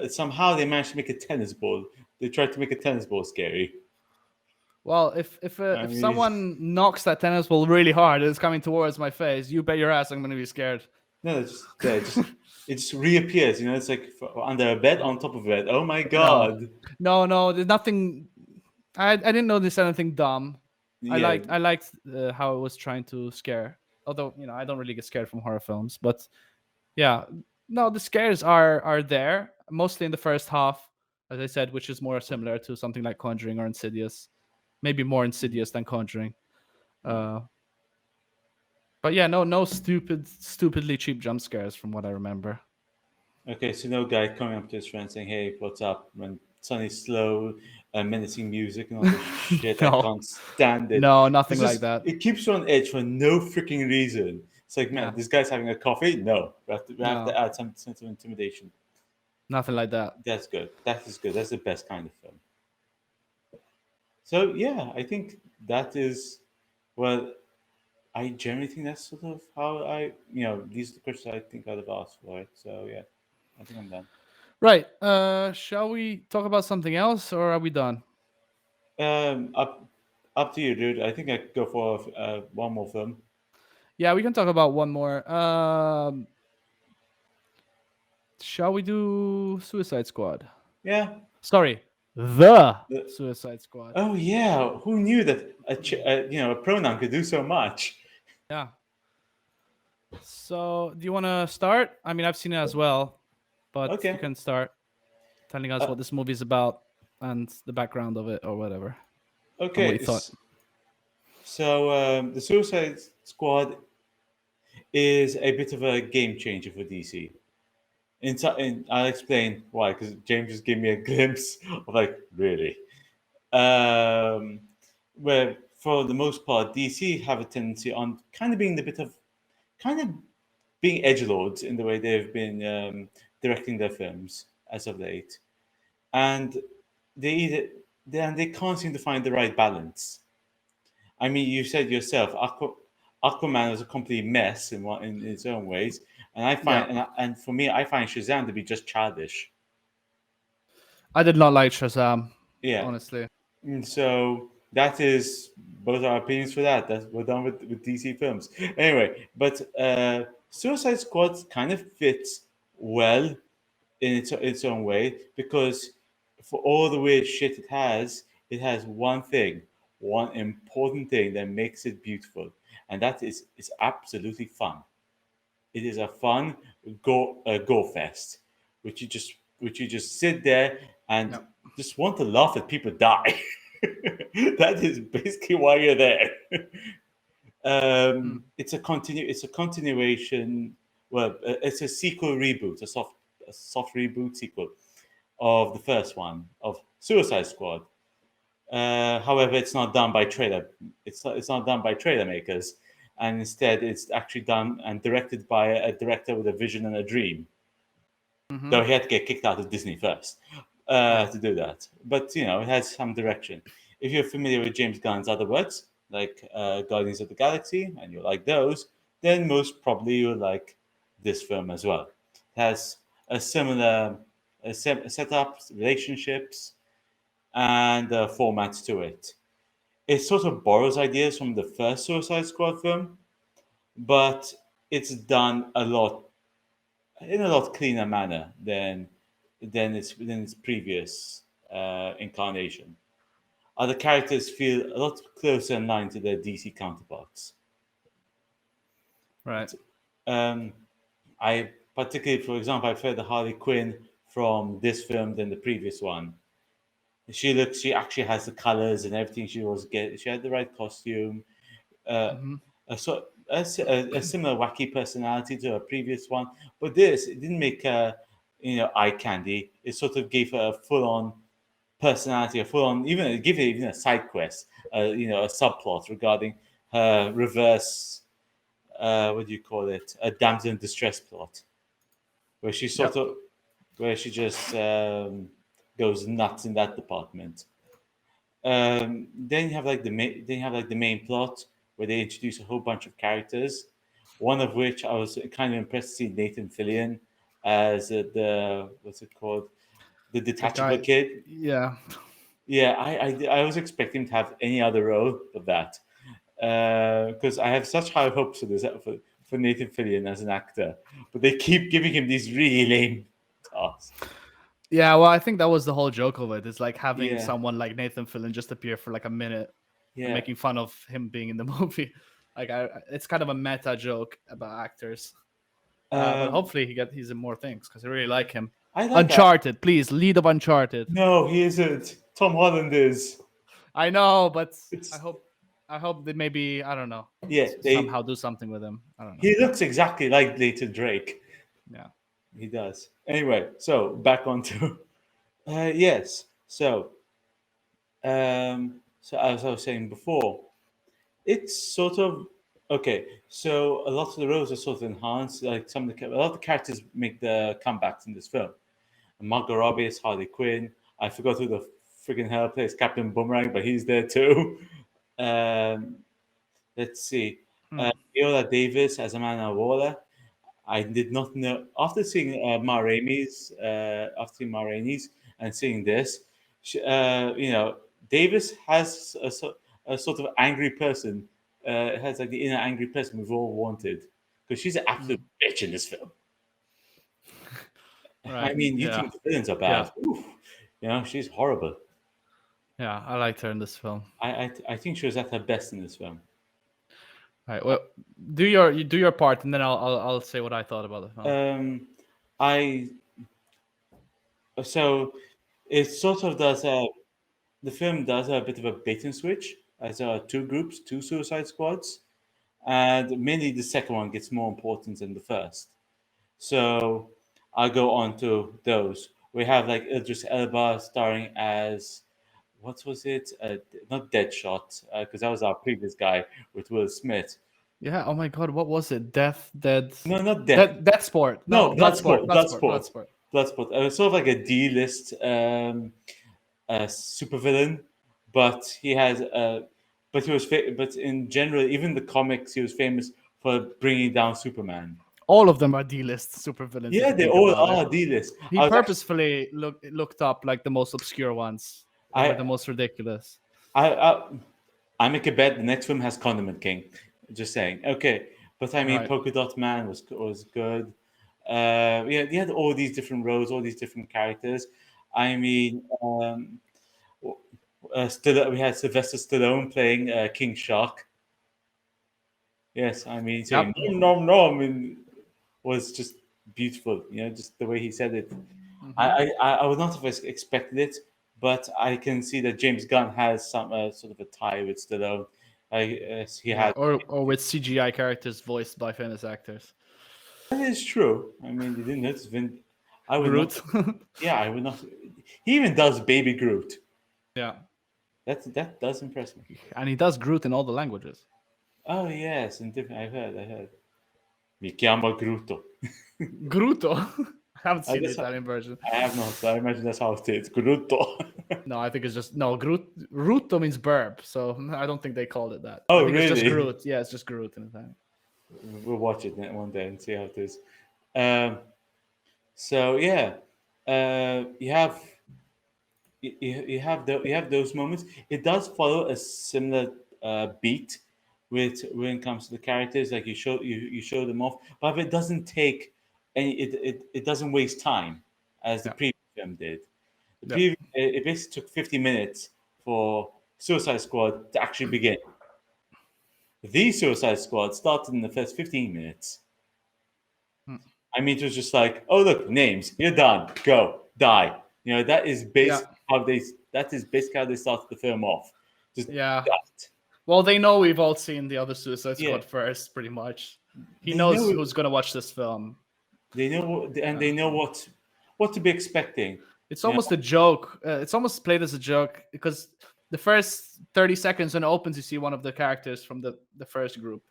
somehow they managed to make a tennis ball. They tried to make a tennis ball scary. Well, I if mean, someone knocks that tennis ball really hard and it's coming towards my face, you bet your ass I'm gonna be scared. no, it's just there. Just it just reappears. You know, it's like under a bed, on top of a bed. Oh my No, God! no. There's nothing. I didn't notice anything dumb. Yeah. I liked how it was trying to scare. Although I don't really get scared from horror films, but yeah, no, the scares are there mostly in the first half, as I said, which is more similar to something like Conjuring or Insidious, maybe more Insidious than Conjuring. Uh, but yeah, no stupidly cheap jump scares from what I remember. Okay, so no guy coming up to his friend saying, "Hey, what's up?" When suddenly slow, menacing music and all this shit. I No, can't stand it. no, nothing This like is that. it keeps you on edge for no freaking reason. It's like, man, Yeah, this guy's having a coffee. No, we have to no, add some sense of intimidation. nothing like that. That's good. That is good. That's the best kind of film. So yeah, I think that is well. I generally think that's sort of how these are the questions I think I'd have asked for it. So yeah, I think I'm done. Right. Shall we talk about something else, or are we done? Up to you, dude. I think I could go for one more film. Yeah, we can talk about one more. Shall we do Suicide Squad? Yeah. Sorry, the The- Suicide Squad. oh yeah. Who knew that a pronoun could do so much? Yeah. So, do you want to start? I mean, I've seen it as well, but you Okay. can start telling us Uh, what this movie is about and the background of it or whatever and what okay. you thought. So the Suicide Squad is a bit of a game changer for DC. And I'll explain why, because James just gave me a glimpse of like really. Um, where for the most part, DC have a tendency on kind of being the bit of kind of being edgelords in the way they've been directing their films as of late, and they either they can't seem to find the right balance. I mean, you said yourself, Aquaman was a complete mess in its own ways, and I Yeah. find and for me, I find Shazam to be just childish. I did not like Shazam, Yeah, honestly. So that is both our opinions for that. We're done with DC films. Anyway, but Suicide Squad kind of fits well in its own way because for all the weird shit it has one thing, one important thing that makes it beautiful, and that is it's absolutely fun. It is a fun go fest, which you just sit there and Yeah. just want to laugh at people die. That is basically why you're there. Hmm. It's a continuation. Well, it's a sequel reboot, a soft reboot sequel of the first one of Suicide Squad. However, it's not done by trailer. It's not done by trailer makers, and instead, it's actually done and directed by a director with a vision and a dream. Mm-hmm. Though he had to get kicked out of Disney first Yeah. to do that. But it has some direction. If you're familiar with James Gunn's other works, like Guardians of the Galaxy, and you like those, then most probably you'll like this film as well. It has a similar setup, relationships, and formats to it. It sort of borrows ideas from the first Suicide Squad film, but it's done a lot in a lot cleaner manner than its previous incarnation. Other characters feel a lot closer in line to their DC counterparts. Right. Um, I particularly, for example, I prefer the Harley Quinn from this film than the previous one. She actually has the colors and everything. She had the right costume. Uh, Hmm. a similar wacky personality to her previous one, but this it didn't make her, eye candy. It sort of gave her a full on personality, a full on even give it even a side quest, a subplot regarding her reverse. What do you call it? A damsel in distress plot, where she sort Yep. of where she just goes nuts in that department. Then you have like the main plot where they introduce a whole bunch of characters. One of which I was kind of impressed to see Nathan Fillion as the what's it called, the The detachable guy. kid. Yeah. Yeah, I was expecting him to have any other role but that, because I have such high hopes for for Nathan Fillion as an actor, but they keep giving him these really lame tasks. Yeah, well, I think that was the whole joke of it. It's like having Yeah, someone like Nathan Fillion just appear for like a minute and yeah. making fun of him being in the movie. Like, it's kind of a meta joke about actors. But Um, hopefully he's in more things because I really like him. I like that. Uncharted, please lead of Uncharted. No, he isn't. Tom Holland is. I know, but I It's hope I hope they maybe, I don't know, yeah. They somehow do something with him. I don't know. He looks exactly like Leighton Drake. Yeah. He does. Anyway, so back on to yes. So as I was saying before, it's sort of okay. So a lot of the roles are sort of enhanced. Like a lot of the characters make the comebacks in this film. Margot Robbie is Harley Quinn. I forgot who the freaking hell plays Captain Boomerang, but he's there too. Um, let's see. Hmm. Viola Davis as Amanda Waller. I did not know after seeing Ma Rainey's and seeing this, Davis has a sort of angry person, has like the inner angry person we've all wanted, because she's an absolute Hmm. bitch in this film. I Right. mean, you Yeah. think the villains are bad? Yeah. Oof. She's horrible. Yeah. I liked her in this film. I think she was at her best in this film. Right. Well, do your part, and then I'll say what I thought about the film. Um, I so it sort of does a the film does a bit of a bait and switch as two groups, two Suicide Squads, and mainly the second one gets more importance than the first. So I'll go on to those. We have like Idris Elba starring as what was it? Not Deadshot, because that was our previous guy with Will Smith. Yeah. Oh my God. What was it? Death. Dead. No, not Death. Dead Sport. No, No. Bloodsport. Bloodsport. Bloodsport. Bloodsport. Bloodsport. Bloodsport. Sort of like a D-list supervillain, but but he was, but in general, even the comics, he was famous for bringing down Superman. All of them are D-list supervillains if Yeah, you they think all about it. are D-list. He I was actually, purposefully looked up like the most obscure ones. They were I, the most ridiculous. I, I make a bet the next film has Condiment King. Just saying. Okay, but I mean, Right. Polka Dot Man was good. Yeah, he had all these different roles, all these different characters. I mean, still we had Sylvester Stallone playing King Shark. Yes, I mean saying Yep. no, no, no. I mean, was just beautiful. Just the way he said it. Hmm. I would not have expected it, but I can see that James Gunn has some sort of a tie with Stallone. He Yeah. had. Or with CGI characters voiced by famous actors. That is true. I mean, you didn't notice Vin. I would not. Groot. Yeah, I would not. He even does Baby Groot. Yeah. That does impress me. And he does Groot in all the languages. Oh yes, and different. I heard. Mi chiama Gruto. Gruto. I haven't I seen the guess Italian version. I have not. So I imagine that's how it is. Gruto. No, I think it's just no Groot. Ruto means burp, so I don't think they called it that. I Oh think it's just really? Groot. Yeah, it's just Groot in Italian. We'll watch it one day and see how it is. Um, so yeah, you have you have those moments. It does follow a similar beat with when it comes to the characters. Like you show them off, but it doesn't take any. It doesn't waste time as the Yeah. previous film did. The Yeah. previous it basically took 50 minutes for Suicide Squad to actually begin. The Suicide Squad started in the first 15 minutes. Hmm. I mean, it was just like, oh look, names, you're done, go, die. That is Yeah, basically how they started the film off. Just yeah. that. Well, they know we've all seen the other Suicide Yeah, Squad first, pretty much. He they know knows it, who's gonna watch this film. and Yeah. they know what to be expecting. It's You know, almost a joke. It's almost played as a joke because the first 30 seconds when it opens, you see one of the characters from the first group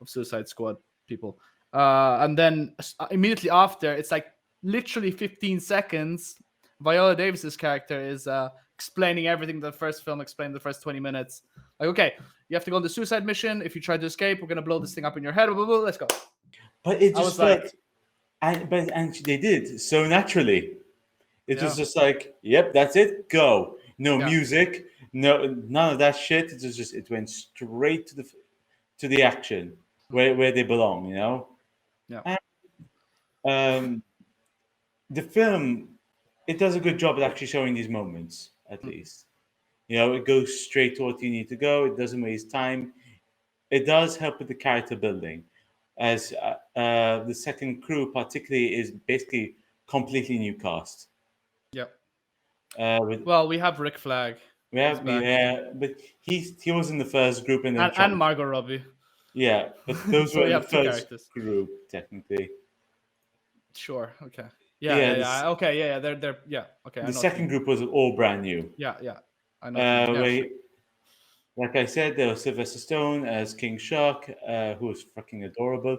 of Suicide Squad people. And then immediately after, it's like literally 15 seconds. Viola Davis's character is explaining everything the first film explained the first 20 minutes. Like, okay, you have to go on the suicide mission. If you try to escape, we're going to blow this thing up in your head. Blah, blah, blah, let's go. but it I just was felt, like, and they did it so naturally. It was yeah, just like, yep, that's it, go. No yeah, music, no none of that shit. It went straight to the action where they belong. yeah. And, um, the film, it does a good job at actually showing these moments. At least, it goes straight to what you need to go. It doesn't waste time. It does help with the character building, as the second crew particularly is basically completely new cast. Yeah. With Well, we have Rick Flag. He's back. but he was in the first group and then And jumped. Margot Robbie. Yeah, but those So were we in the have two first characters. group technically. Sure. Okay. Yeah. Yeah, Yeah. this Yeah. Okay. Yeah. Yeah. They're. Yeah. Okay. I the know what you second mean. group was all brand new. Yeah. Yeah. I know what you mean. Yeah. Where, Sure. like I said, there was Sylvester Stone as King Shark, who was fucking adorable,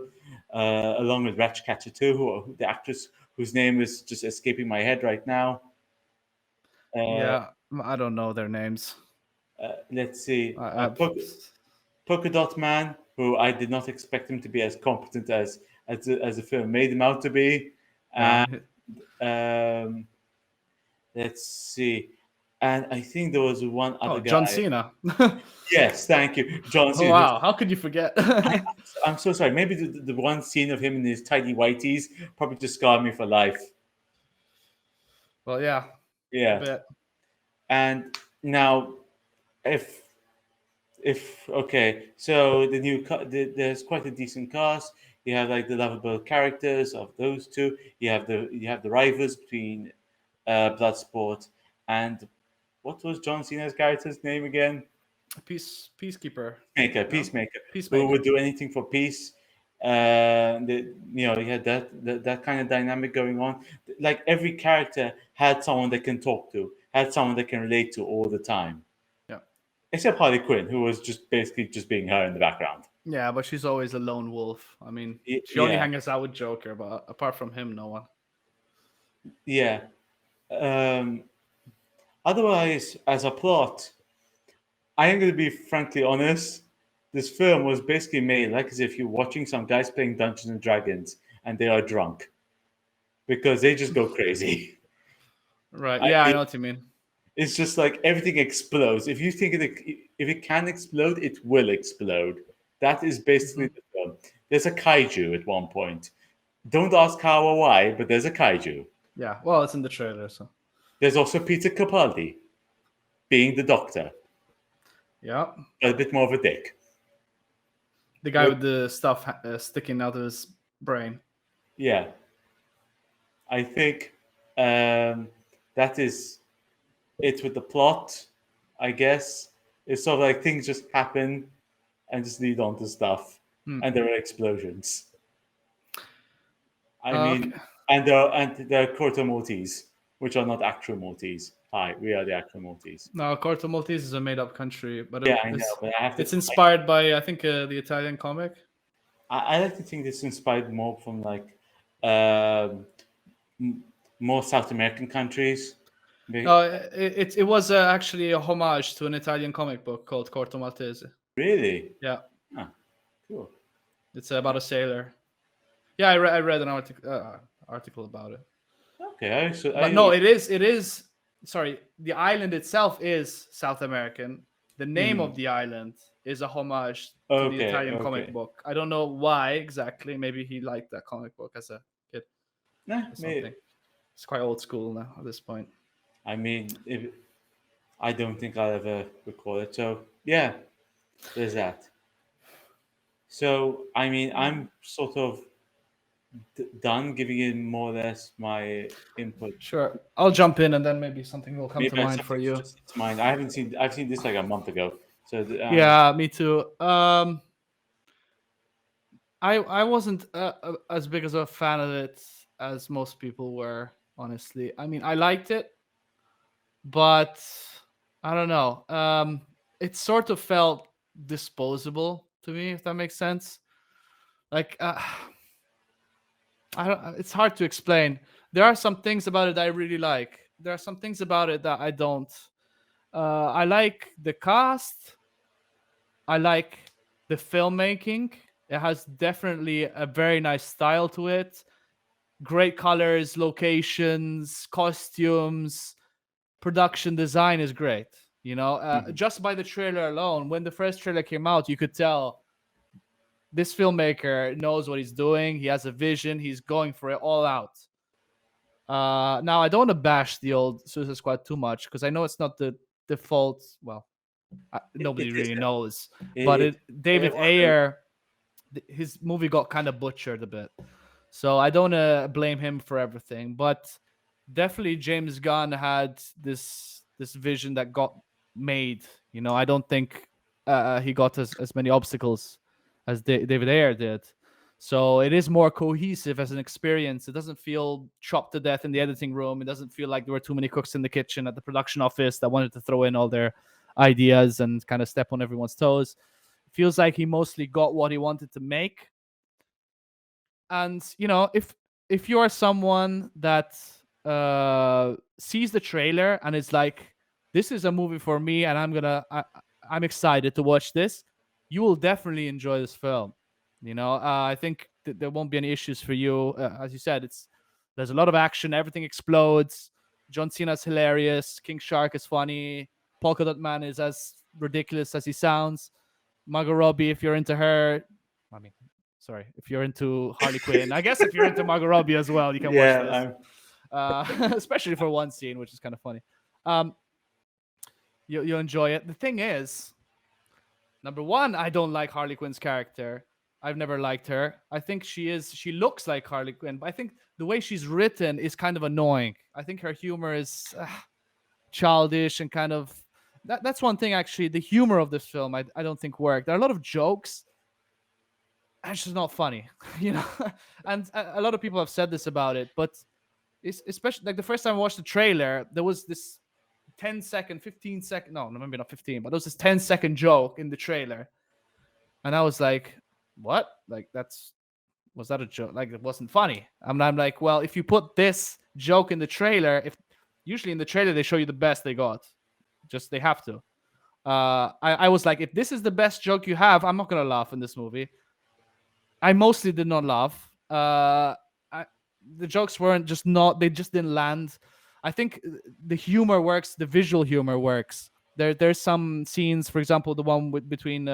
along with Ratcatcher 2, the actress whose name is just escaping my head right now. Uh, Yeah. I don't know their names. let's see, I, I, Polka Dot Man, who I did not expect him to be as competent as the film made him out to be. yeah. And um, let's see, and I think there was one Oh, other John guy. Cena. Yes, thank you, John Oh Cena. wow! How could you forget? I, I'm so sorry. Maybe the one scene of him in his tiny whiteies probably just scarred me for life. Well, yeah, a Yeah, bit. and now if okay, so there's quite a decent cast. You have like the lovable characters of those two. You have the rivals between Bloodsport and what was John Cena's character's name again? Peacekeeper. No, Peacemaker, who Peacemaker. would do anything for peace. You had that kind of dynamic going on. Like every character had someone they can talk to, had someone they can relate to all the time, Yeah. except Harley Quinn, who was just basically just being her in the background. Yeah, but she's always a lone wolf. I mean, she only Yeah, hangs out with Joker, but apart from him, no one. yeah. Um, Otherwise, as a plot, I am going to be frankly honest. This film was basically made like as if you're watching some guys playing Dungeons and Dragons and they are drunk because they just go crazy. Right. I Yeah, I mean, know what you mean. it's just like everything explodes. If you think if it can explode, it will explode. That is basically Hmm. the film. There's a kaiju at one point. Don't ask how or why, but there's a kaiju. Yeah. Well, it's in the trailer, so There's also Peter Capaldi being the Doctor, yeah. a bit more of a dick. The guy with the stuff sticking out of his brain. Yeah, I think that is it with the plot. I guess it's sort of like things just happen and just lead on to stuff, Hmm. and there are explosions. I Okay. mean, and there are Corto Maltese, which are not actual Maltese. Hi, we are the actual Maltese. No, Corto Maltese is a made-up country, but Yeah, I know, but I have to. it's inspired by I think the Italian comic. I like to think this inspired more from like um, m- more South American countries. Be- No, it was actually a homage to an Italian comic book called Corto Maltese. Really? Yeah, Huh, cool. it's about a sailor. Yeah, I read an article about it. Okay, so But no, it is. Sorry, the island itself is South American. The name mm, of the island is a homage to the okay, Italian comic okay. book. I don't know why exactly. Maybe he liked that comic book as a kid Nah, or something. It's quite old school now at this point. I mean, if I don't think I'll ever recall it. So yeah, there's that. So I mean, I'm sort of done giving you more or less my input. Sure. I'll jump in and then maybe something will come Maybe to mind for something's you. just into mind. I haven't seen. I've seen this like a month ago. So Yeah, me too. I wasn't as big as a fan of it as most people were, honestly. I mean, I liked it, but I don't know. It sort of felt disposable to me, if that makes sense. Like, I don't. It's hard to explain. There are some things about it that I really like. There are some things about it that I don't. I like the cast. I like the filmmaking. It has definitely a very nice style to it. Great colors, locations, costumes, production design is great. mhm. Just by the trailer alone, when the first trailer came out, you could tell this filmmaker knows what he's doing. He has a vision. He's going for it all out. Now, I don't want to bash the old Suicide Squad too much because I know it's not the default. Well, It nobody really isn't. knows, but It David everyone knows. Ayer, his movie got kind of butchered a bit. So I don't blame him for everything, but definitely James Gunn had this vision that got made. I don't think he got as many obstacles as David Ayer did. So it is more cohesive as an experience. It doesn't feel chopped to death in the editing room. It doesn't feel like there were too many cooks in the kitchen at the production office that wanted to throw in all their ideas and kind of step on everyone's toes. It feels like he mostly got what he wanted to make. And if you are someone that sees the trailer and is like, this is a movie for me and I'm excited to watch this, you will definitely enjoy this film. I think there won't be any issues for you. As you said, there's a lot of action, everything explodes. John Cena's hilarious, King Shark is funny, Polka Dot Man is as ridiculous as he sounds. Margot Robbie, if you're into her, I mean, sorry, if you're into Harley Quinn, I guess if you're into Margot Robbie as well, you can watch Yeah, this. Especially for one scene, which is kind of funny. Um, you'll enjoy it. The thing is, number one, I don't like Harley Quinn's character. I've never liked her. I think she looks like Harley Quinn, but I think the way she's written is kind of annoying. I think her humor is childish and kind of that's one thing actually. The humor of this film, I don't think worked. There are a lot of jokes it's just not funny, you know. And a lot of people have said this about it, but it's especially like the first time I watched the trailer, there was this 10-second, 15-second, no, maybe not 15, but there was this 10-second joke in the trailer, and I was like, "What? Like was that a joke? Like it wasn't funny." I'm like, well, if you put this joke in the trailer, if usually in the trailer they show you the best they got, just they have to. I was like, if this is the best joke you have, I'm not gonna laugh in this movie. I mostly did not laugh. I, the jokes weren't just not. They just didn't land. I think the humor works. The visual humor works. There's some scenes, for example, the one between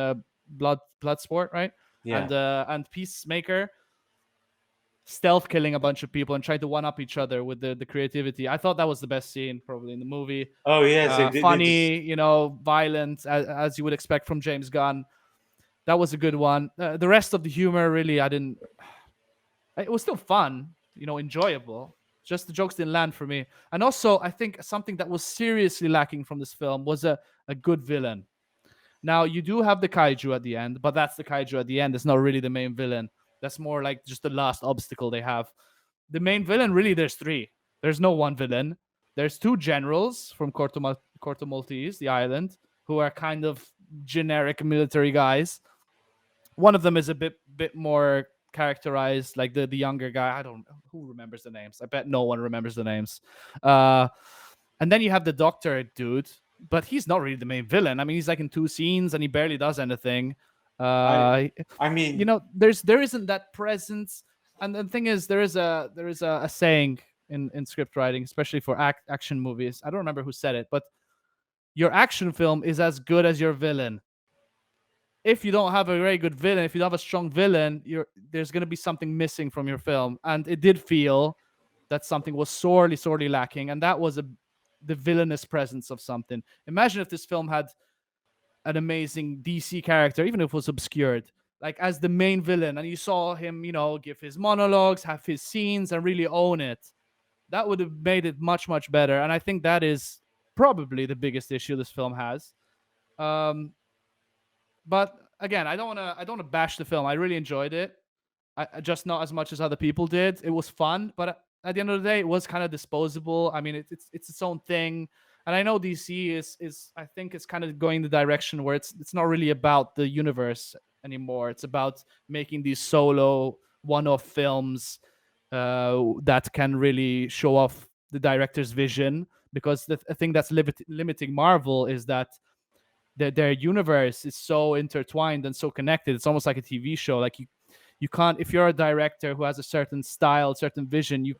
Bloodsport, right, yeah. and Peacemaker, stealth killing a bunch of people and trying to one up each other with the creativity. I thought that was the best scene probably in the movie. Oh yes, they just Funny, violent as you would expect from James Gunn. That was a good one. The rest of the humor, really, I didn't. It was still fun, enjoyable. Just the jokes didn't land for me. And also, I think something that was seriously lacking from this film was a good villain. Now, you do have the kaiju at the end, but that's the kaiju at the end. It's not really the main villain. That's more like just the last obstacle they have. The main villain, really, there's three. There's no one villain. There's two generals from Corto Maltese, the island, who are kind of generic military guys. One of them is a bit more characterized, like the younger guy. I don't who remembers the names. I bet no one remembers the names. Uh, and then you have the doctor dude, but he's not really the main villain. I mean, he's like in two scenes and he barely does anything. I Uh, I mean there isn't that presence. And the thing is, there is a saying in script writing, especially for action movies. I don't remember who said it, but your action film is as good as your villain. If you don't have a very good villain, if you don't have a strong villain, there's going to be something missing from your film. And it did feel that something was sorely, sorely lacking, and that was the villainous presence of something. Imagine if this film had an amazing DC character, even if it was obscured, like as the main villain, and you saw him, give his monologues, have his scenes, and really own it. That would have made it much, much better. And I think that is probably the biggest issue this film has. Um, but again, I don't want to bash the film. I really enjoyed it. Just not as much as other people did. It was fun, but at the end of the day, it was kind of disposable. I mean, it's its own thing. And I know DC is I think it's kind of going the direction where it's not really about the universe anymore. It's about making these solo one-off films that can really show off the director's vision. Because the thing that's limiting Marvel is that their universe is so intertwined and so connected. It's almost like a TV show. Like you can't, if you're a director who has a certain style, certain vision, you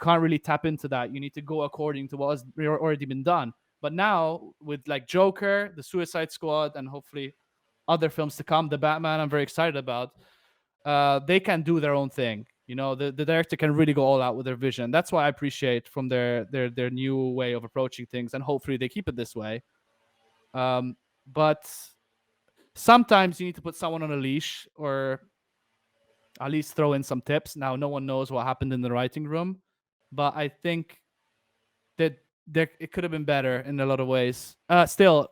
can't really tap into that. You need to go according to what has already been done. But now with like Joker, the Suicide Squad, and hopefully other films to come, the Batman, I'm very excited about. They can do their own thing. The director can really go all out with their vision. That's why I appreciate from their new way of approaching things, and hopefully they keep it this way. But sometimes you need to put someone on a leash, or at least throw in some tips. Now, no one knows what happened in the writing room, but I think that it could have been better in a lot of ways. Still,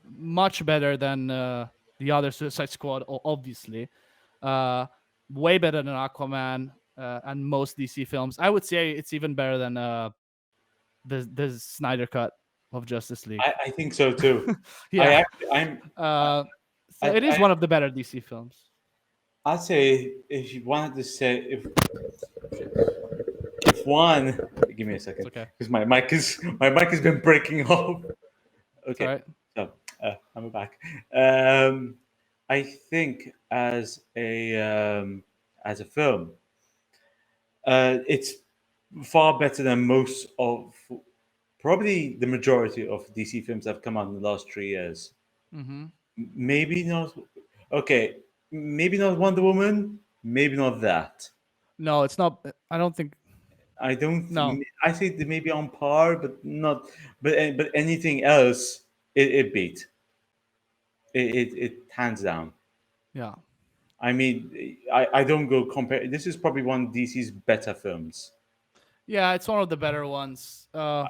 much better than the other Suicide Squad, obviously. Uh, Way better than Aquaman and most DC films. I would say it's even better than the Snyder cut of Justice League. I think so too. I Yeah. actually, So it is I, one of the better DC films. I'd say if you wanted to say if one, give me a It's second okay. because my mic has been breaking off. It's all Okay, right. so I'm back. Um, I think as a film, it's far better than most of probably the majority of DC films that have come out in the last 3 years. Mm-hmm. Maybe not. Okay, maybe not Wonder Woman. Maybe not that. No, it's not. I don't think. I don't. No. I say they may be on par, but not. But anything else, it beat. It hands down. Yeah. I mean, I don't go compare. This is probably one of DC's better films. Yeah, it's one of the better ones. I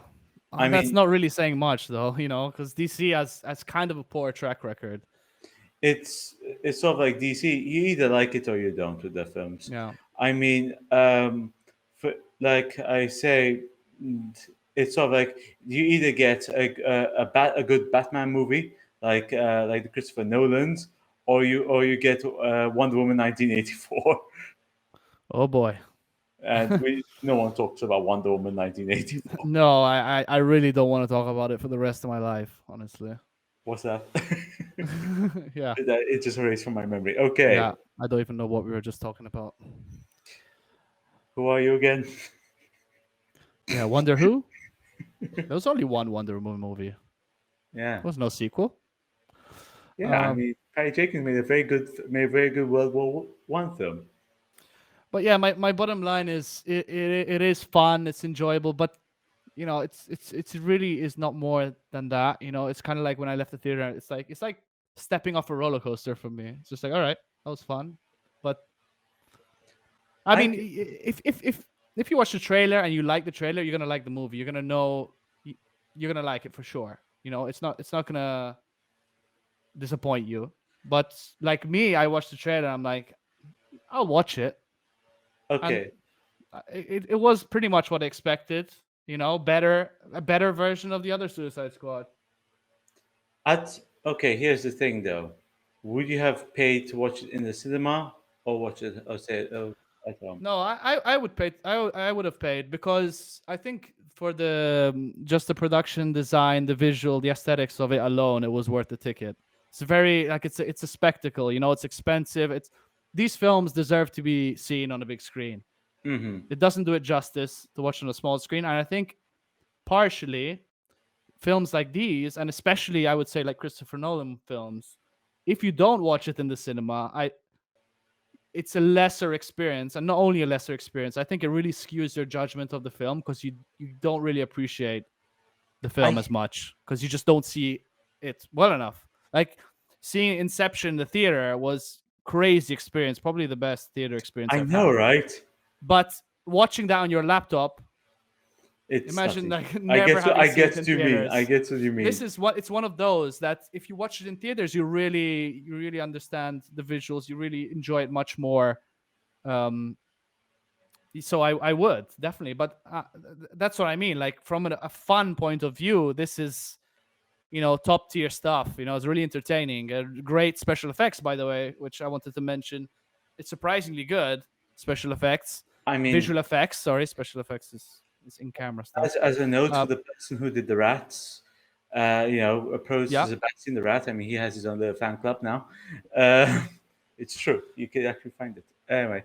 That's mean, not really saying much, though, because DC has kind of a poor track record. it's sort of like DC. You either like it or you don't with their films. Yeah. I mean, for, like I say, mm, it's sort of like you either get a good Batman movie like the Christopher Nolan's, or you get Wonder Woman 1984, Oh boy. and no one talks about Wonder Woman 1984. No, I really don't want to talk about it for the rest of my life, honestly. What's that? Yeah. It just erased from my memory. Okay, Yeah. I don't even know what we were just talking about. who are you again? Yeah. Wonder Who? There was only one Wonder Woman movie. There Yeah. was no sequel. Yeah, I Um, mean, Patty Jenkins made a very good World War One film. but yeah, my bottom line is it is fun, it's enjoyable, but it's really is not more than that. It's kind of like when I left the theater. It's like stepping off a roller coaster for me. It's just like, all right, that was fun, but I I mean, c- if you watch the trailer and you like the trailer, you're gonna like the movie. You're gonna know you're gonna like it for sure. It's not gonna disappoint you. But like me, I watched the trailer. I'm like, I'll watch it, and okay. it was pretty much what I expected. A better version of the other Suicide Squad. Okay, here's the thing though. Would you have paid to watch it in the cinema or watch it or say at home? No, I would pay. I would have paid because I think for the just the production design, the visual, the aesthetics of it alone, it was worth the ticket. It's very like it's a spectacle. It's expensive. These films deserve to be seen on a big screen. Mm-hmm. It doesn't do it justice to watch on a small screen, and I think partially films like these, and especially I would say like Christopher Nolan films, if you don't watch it in the cinema, it's a lesser experience, and not only a lesser experience, I think it really skews your judgment of the film because you don't really appreciate the film I as much because you just don't see it well enough. Like seeing Inception in the theater was crazy experience, probably the best theater experience I I've know, had. right? But watching that on your laptop, It's imagine nothing. like never having I seen it get in what you mean. I theaters. get what you This mean. is what it's one of those that if you watch it in theaters, you really understand the visuals. You really enjoy it much more. Um, so I would definitely, but that's what I mean. Like from a fun point of view, this is top tier stuff. It's really entertaining. Great special effects, by the way, which I wanted to mention. It's surprisingly good special effects, I mean, visual effects. Sorry, special effects is in camera stuff. as a note Uh, for the person who did the rats, approached yeah, Sebastian the rat. I mean, he has his own little fan club now. Uh, it's true. You can actually find it. Anyway,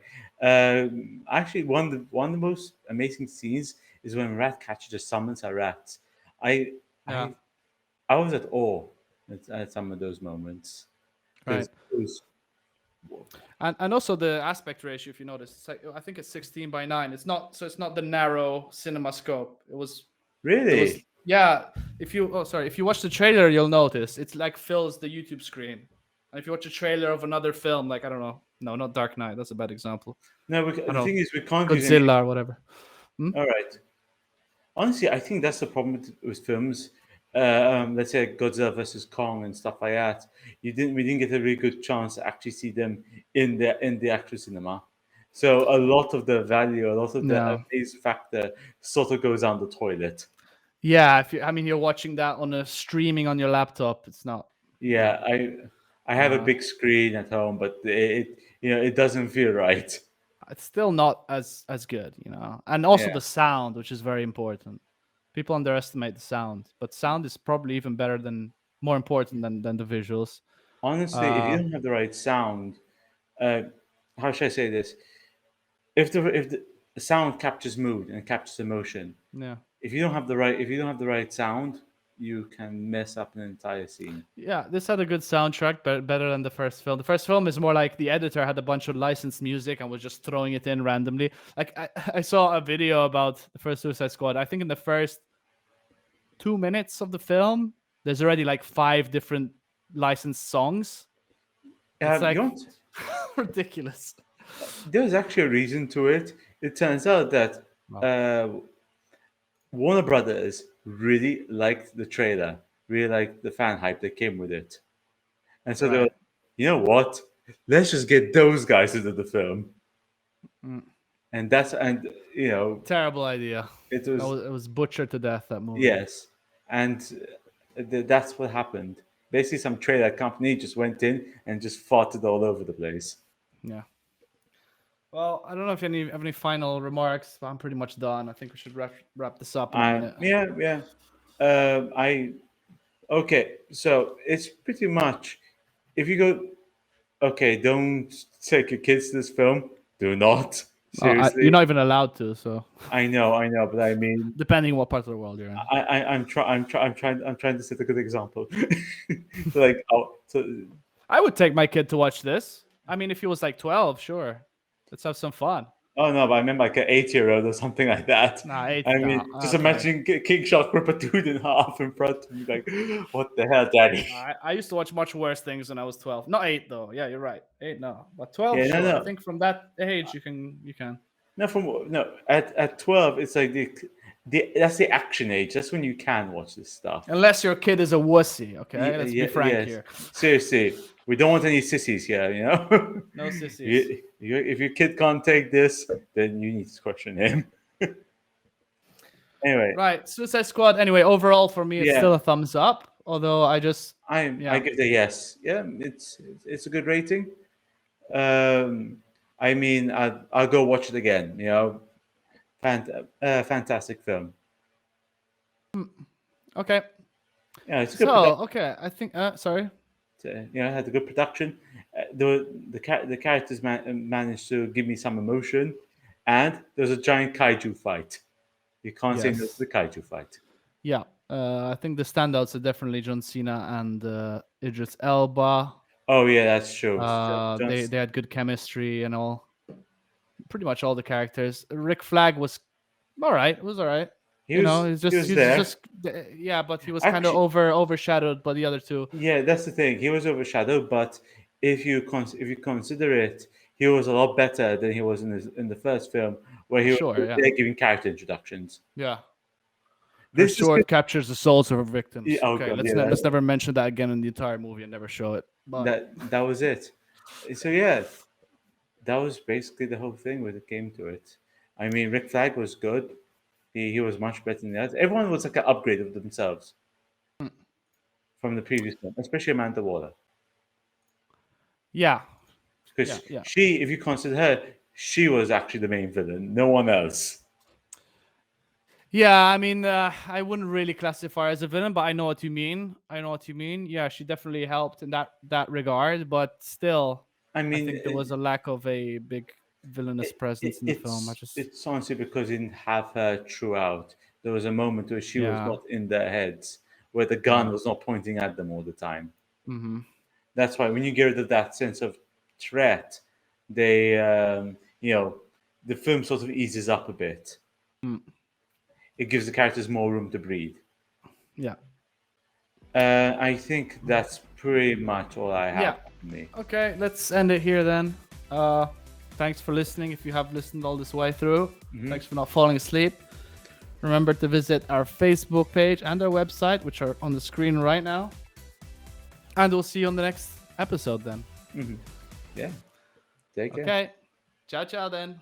actually, one of the most amazing scenes is when Ratcatcher just summons a rat. I yeah, I I was at awe at some of those moments because right. it was And also the aspect ratio, if you notice, I think it's 16:9. It's not the narrow cinema scope. It was really. yeah. If you watch the trailer, you'll notice it's like fills the YouTube screen. And if you watch a trailer of another film, like I don't know, no, not Dark Knight. That's a bad example. No, I the don't thing know, is, we can't use any. Godzilla or whatever. Hmm? All right. Honestly, I think that's the problem with films. Let's say Godzilla versus Kong and stuff like that. We didn't get a really good chance to actually see them in the actual cinema. So a lot of the value, a lot of the Yeah, amazing factor, sort of goes down the toilet. yeah. You're watching that on a streaming on your laptop. It's not. Yeah, Yeah, I have a uh, big screen at home, but it doesn't feel right. it's still not as good. And also Yeah, the sound, which is very important. People underestimate the sound, but sound is probably even better than more important than the visuals. honestly, if you Uh, don't have the right sound, uh, how should I say this? If the sound captures mood and captures emotion, yeah, if you don't have the right sound, you can mess up an entire scene. yeah. This had a good soundtrack, but better than the first film. The first film is more like the editor had a bunch of licensed music and was just throwing it in randomly. Like I saw a video about the first Suicide Squad. I think in the first 2 minutes of the film, there's already like 5 different licensed songs. It's You like know, ridiculous. there's actually a reason to it. It turns out that Wow. uh, Warner Brothers really liked the trailer, really liked the fan hype that came with it, and so they were, Right. you know what? Let's just get those guys into the film, Mm. and Terrible idea. it That was. was it was butchered to death, that movie. Yes, and that's what happened. Basically, some trailer company just went in and just farted all over the place. Yeah. Well, I don't know if you have any final remarks, but I'm pretty much done. I think we should wrap this up in a minute. Yeah, yeah. I okay. So it's pretty much if you go. Okay, don't take your kids to this film. Do not. You're Seriously, not even allowed to, so I know, but I mean, depending what part of the world you're in. I'm trying to set a good example. So like, I would take my kid to watch this. I mean, if he was like 12, sure. Let's have some fun. oh no, but I meant like an 8-year-old or something like that. Nah, eight. I Nah, mean, just okay. imagine King Shark rip a dude in half in front of me, like, what the hell, daddy? I used to watch much worse things when I was 12. Not 8 though. Yeah, you're right. 8 no. But 12 Yeah, no, sure. I no, think from that age you can. no. No, at 12, it's like the that's the action age. That's when you can watch this stuff. Unless your kid is a wussy, okay? Let's be Yeah, frank yes. here. Seriously, we don't want any sissies here. You know, No sissies. if your kid can't take this, then you need to question him. Anyway, Right, Suicide Squad. Anyway, overall for me, it's yeah, still a thumbs up. Although I yeah, give it a yes. Yeah, it's a good rating. Um, I mean, I'll go watch it again. Fantastic film. okay. Yeah, it's a good So production. okay, I think. Sorry. It had a good production. The characters managed to give me some emotion, and there was a giant kaiju fight. You can't say no to Yes. the kaiju fight. Yeah. I think the standouts are definitely John Cena and Idris Elba. Oh yeah, that's true. They had good chemistry and all. Pretty much all the characters. Rick Flag was all right. It was all right. He's He just was he's there. just yeah, but he was kind of Actually, overshadowed by the other two. yeah, that's the thing. He was overshadowed, but if you consider it, he was a lot better than he was in the first film, where he was Sure, yeah. there giving character introductions. Yeah. Her This sword captures the souls of her yeah, victims. oh Okay, god, let's never mention that again in the entire movie and never show it. But that was it. So yeah, that was basically the whole thing when it came to it. I mean, Rick Flag was good. He was much better than the others. Everyone was like an upgrade of themselves from the previous one, especially Amanda Waller. yeah, Because yeah, yeah. she, if you consider her, she was actually the main villain, no one else. Yeah, I mean, I wouldn't really classify her as a villain, but I know what you mean. I know what you mean. Yeah, she definitely helped in that regard, but still, I I mean, think there was a lack of a big villainous presence in the film. I just, it's honestly because he didn't have her throughout. There was a moment where she was yeah, not in their heads, where the gun yeah, was not pointing at them all the time. mm-hmm. That's why when you get rid of that sense of threat, they, the film sort of eases up a bit. Mm. It gives the characters more room to breathe. Yeah, I think that's pretty much all I have yeah. for me. Okay, let's end it here then. Thanks for listening. If you have listened all this way through, thanks for not falling asleep. Remember to visit our Facebook page and our website, which are on the screen right now. And we'll see you on the next episode then. Yeah. Take care. Okay. Ciao, ciao then.